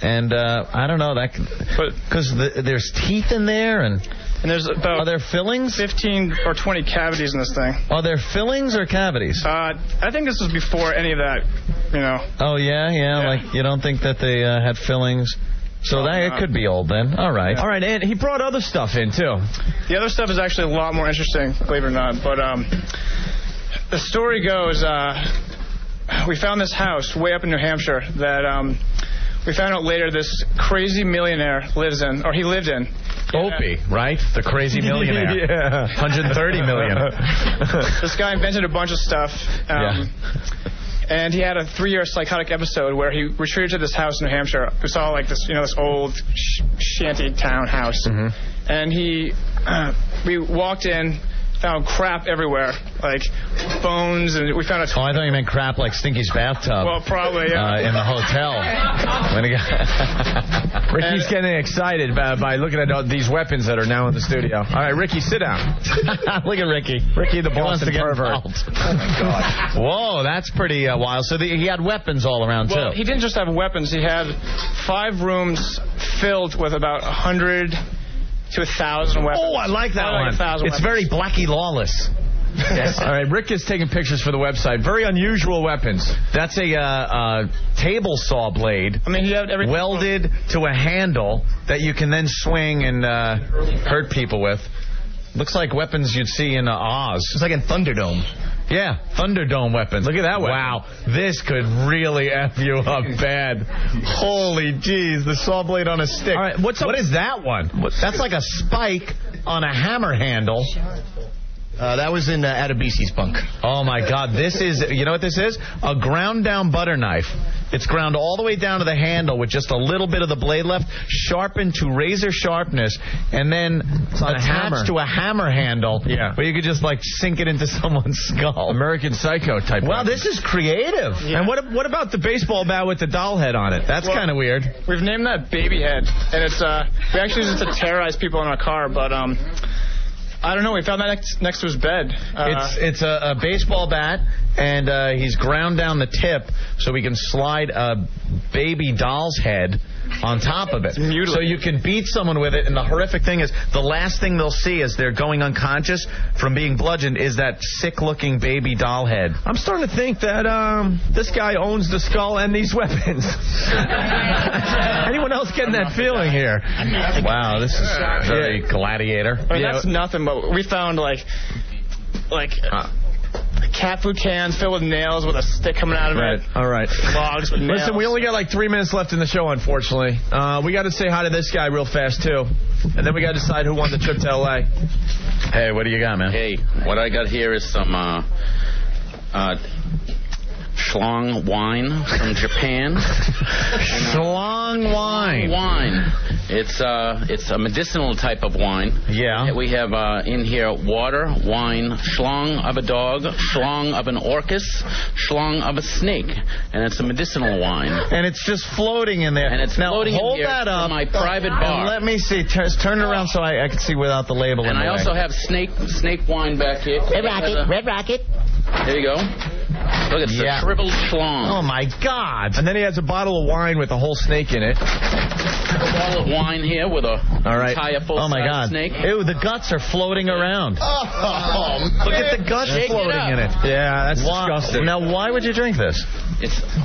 And I don't know, because there's teeth in there, and there's about... Are there fillings? 15 or 20 cavities in this thing. Are there fillings or cavities? I think this was before any of that, you know. Oh, yeah, like you don't think that they had fillings? So it could be old then. All right. All right, and he brought other stuff in, too. The other stuff is actually a lot more interesting, believe it or not. But the story goes, we found this house way up in New Hampshire that we found out later this crazy millionaire lives in, or he lived in. Opie, right? The crazy millionaire. Yeah. 130 million. This guy invented a bunch of stuff. And he had a 3-year psychotic episode where he retreated to this house in New Hampshire. We saw like this, this old shanty town house. And we walked in, found crap everywhere, like bones, and we found a... Oh, I thought you meant crap like Stinky's bathtub. Well, probably, yeah. In the hotel. Ricky's getting excited by looking at all these weapons that are now in the studio. All right, Ricky, sit down. Look at Ricky. Ricky the Boston pervert. Oh, God. Whoa, that's pretty wild. So he had weapons all around, too. Well, he didn't just have weapons. He had 5 rooms filled with about 100... to 1,000 weapons. Oh, I like that one. It's very Blackie Lawless. Yes. All right, Rick is taking pictures for the website. Very unusual weapons. That's a table saw blade. I mean, you have everything welded to a handle that you can then swing and hurt people with. Looks like weapons you'd see in Oz. It's like in Thunderdome. Yeah, Thunderdome weapons. Look at that weapon. Wow, this could really F you up bad. Holy jeez, the saw blade on a stick. All right, what is that one? That's like a spike on a hammer handle. That was in Oddities' bunk. Oh, my God. This is, you know what this is? A ground-down butter knife. It's ground all the way down to the handle with just a little bit of the blade left, sharpened to razor sharpness, and then attached to a hammer handle where you could just, like, sink it into someone's skull. American Psycho type. Wow, this is creative. Yeah. And what about the baseball bat with the doll head on it? That's kind of weird. We've named that Baby Head, and it's we actually use it to terrorize people in our car, but I don't know. We found that next to his bed. It's a baseball bat, and he's ground down the tip so we can slide a baby doll's head on top of it. So you can beat someone with it, and the horrific thing is the last thing they'll see as they're going unconscious from being bludgeoned is that sick-looking baby doll head. I'm starting to think that this guy owns the skull and these weapons. Anyone else getting that feeling here? Wow, this is very gladiator. I mean, that's nothing, but we found like cat food cans filled with nails with a stick coming out of it. All right. Logs with nails. Listen, we only got like 3 minutes left in the show, unfortunately. We got to say hi to this guy real fast, too. And then we got to decide who won the trip to L.A. Hey, what do you got, man? Hey, what I got here is some schlong wine from Japan. Schlong wine. It's a medicinal type of wine. Yeah. We have in here water, wine, schlong of a dog, schlong of an orcus, schlong of a snake, and it's a medicinal wine. And it's just floating in there. And it's now floating hold in here that up. from my private bar. And let me see. Turn it around so I can see without the label. And I also have snake wine back here. Red Rocket. There you go. Look, it's a shriveled schlong. Oh, my God. And then he has a bottle of wine with a whole snake in it. A bottle of wine here with a entire full-size snake. Ew, the guts are floating around. Oh, look at the guts floating in it. Yeah, that's disgusting. Now, why would you drink this?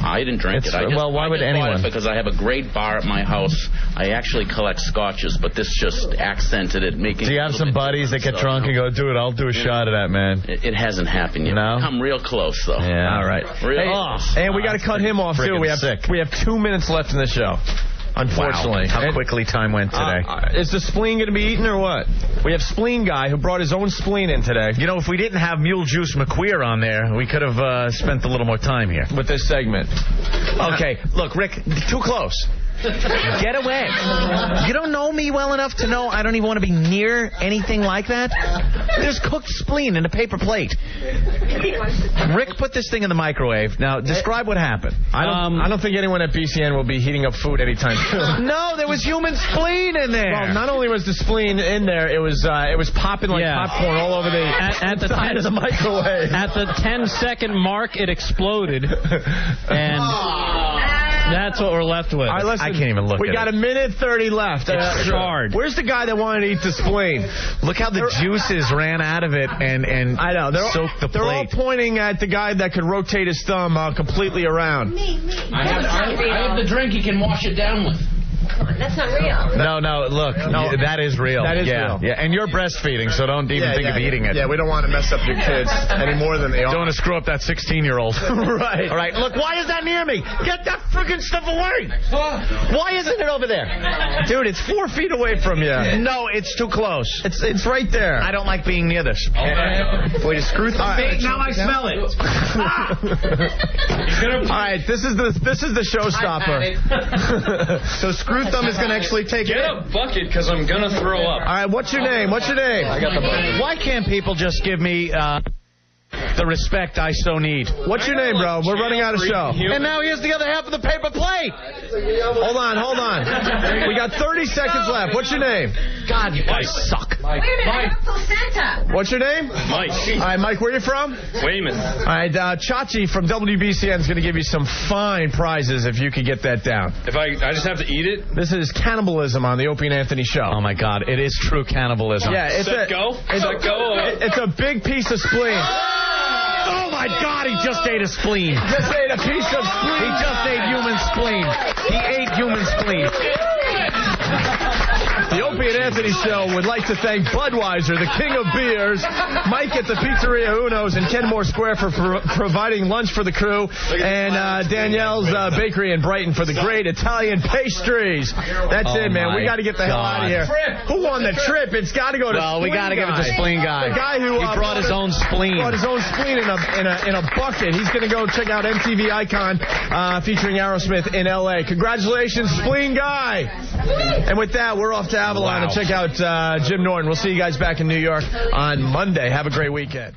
I didn't drink it. Why would anyone? Because I have a great bar at my house. I actually collect scotches, but this just accented it, making. Do you have some buddies that get drunk and go, dude, I'll do a shot of that, man? It hasn't happened yet. No? Come real close, though. Yeah, all right. Real close. And we got to cut him off, too. We have 2 minutes left in the show. unfortunately. Wow. How quickly time went today. Is the spleen going to be eaten or what? We have Spleen Guy who brought his own spleen in today. You know, if we didn't have Mule Juice McQueer on there, we could have spent a little more time here. With this segment. Okay, look, Rick, too close. Get away. You don't know me well enough to know I don't even want to be near anything like that. There's cooked spleen in a paper plate. Rick put this thing in the microwave. Now, describe what happened. I don't think anyone at BCN will be heating up food anytime soon. No, there was human spleen in there. Well, not only was the spleen in there, it was popping like popcorn all over the at the side of the microwave. At the 10-second mark, it exploded, and that's what we're left with. All right, listen, I can't even look. We got a minute 30 left. It's charred. Where's the guy that wanted to eat the spleen? Look how the juices ran out of it and I know soaked the plate. They're all pointing at the guy that could rotate his thumb completely around. I have the drink you can wash it down with. That's not real. No, look, that is real. That is real. Yeah, and you're breastfeeding, so don't even think of eating it. Yeah, we don't want to mess up your kids any more than they are. Don't want to screw up that 16-year-old. Right. All right, look, why is that near me? Get that friggin' stuff away. Why isn't it over there? Dude, it's 4 feet away from you. No, it's too close. It's right there. I don't like being near this. Boy, just screw thumb. Right. Now I smell it. All right, this is the showstopper. So Screw Thumb is going to actually take Get a bucket, because I'm going to throw up. All right, what's your name? What's your name? I got the bucket. Why can't people just give me the respect I so need? What's your name, bro? We're running out of show. And now here's the other half of the paper plate. Hold on. We got 30 seconds left. What's your name? God, you guys suck. Wait a minute, I have placenta. What's your name? Mike. All right, Mike, where are you from? Weymouth. All right, Chachi from WBCN is going to give you some fine prizes if you could get that down. If I just have to eat it? This is cannibalism on the Opie and Anthony show. Oh, my God. It is true cannibalism. Yeah, it's It's a big piece of spleen. Oh, my God, he just ate a spleen. Just ate a piece of spleen. He just ate human spleen. He ate human spleen. The Opie and Anthony Show would like to thank Budweiser, the king of beers, Mike at the Pizzeria Uno's in Kenmore Square for providing lunch for the crew, and Danielle's Bakery in Brighton for the great Italian pastries. That's it, man. We got to get the hell out of here. Who won the trip? It's got to go to Well, we got to give it to Spleen Guy. The guy who brought his own spleen. Brought his own spleen in a bucket. He's going to go check out MTV Icon featuring Aerosmith in L.A. Congratulations, Spleen Guy. And with that, we're off to Avalon and check out Jim Norton. We'll see you guys back in New York on Monday. Have a great weekend.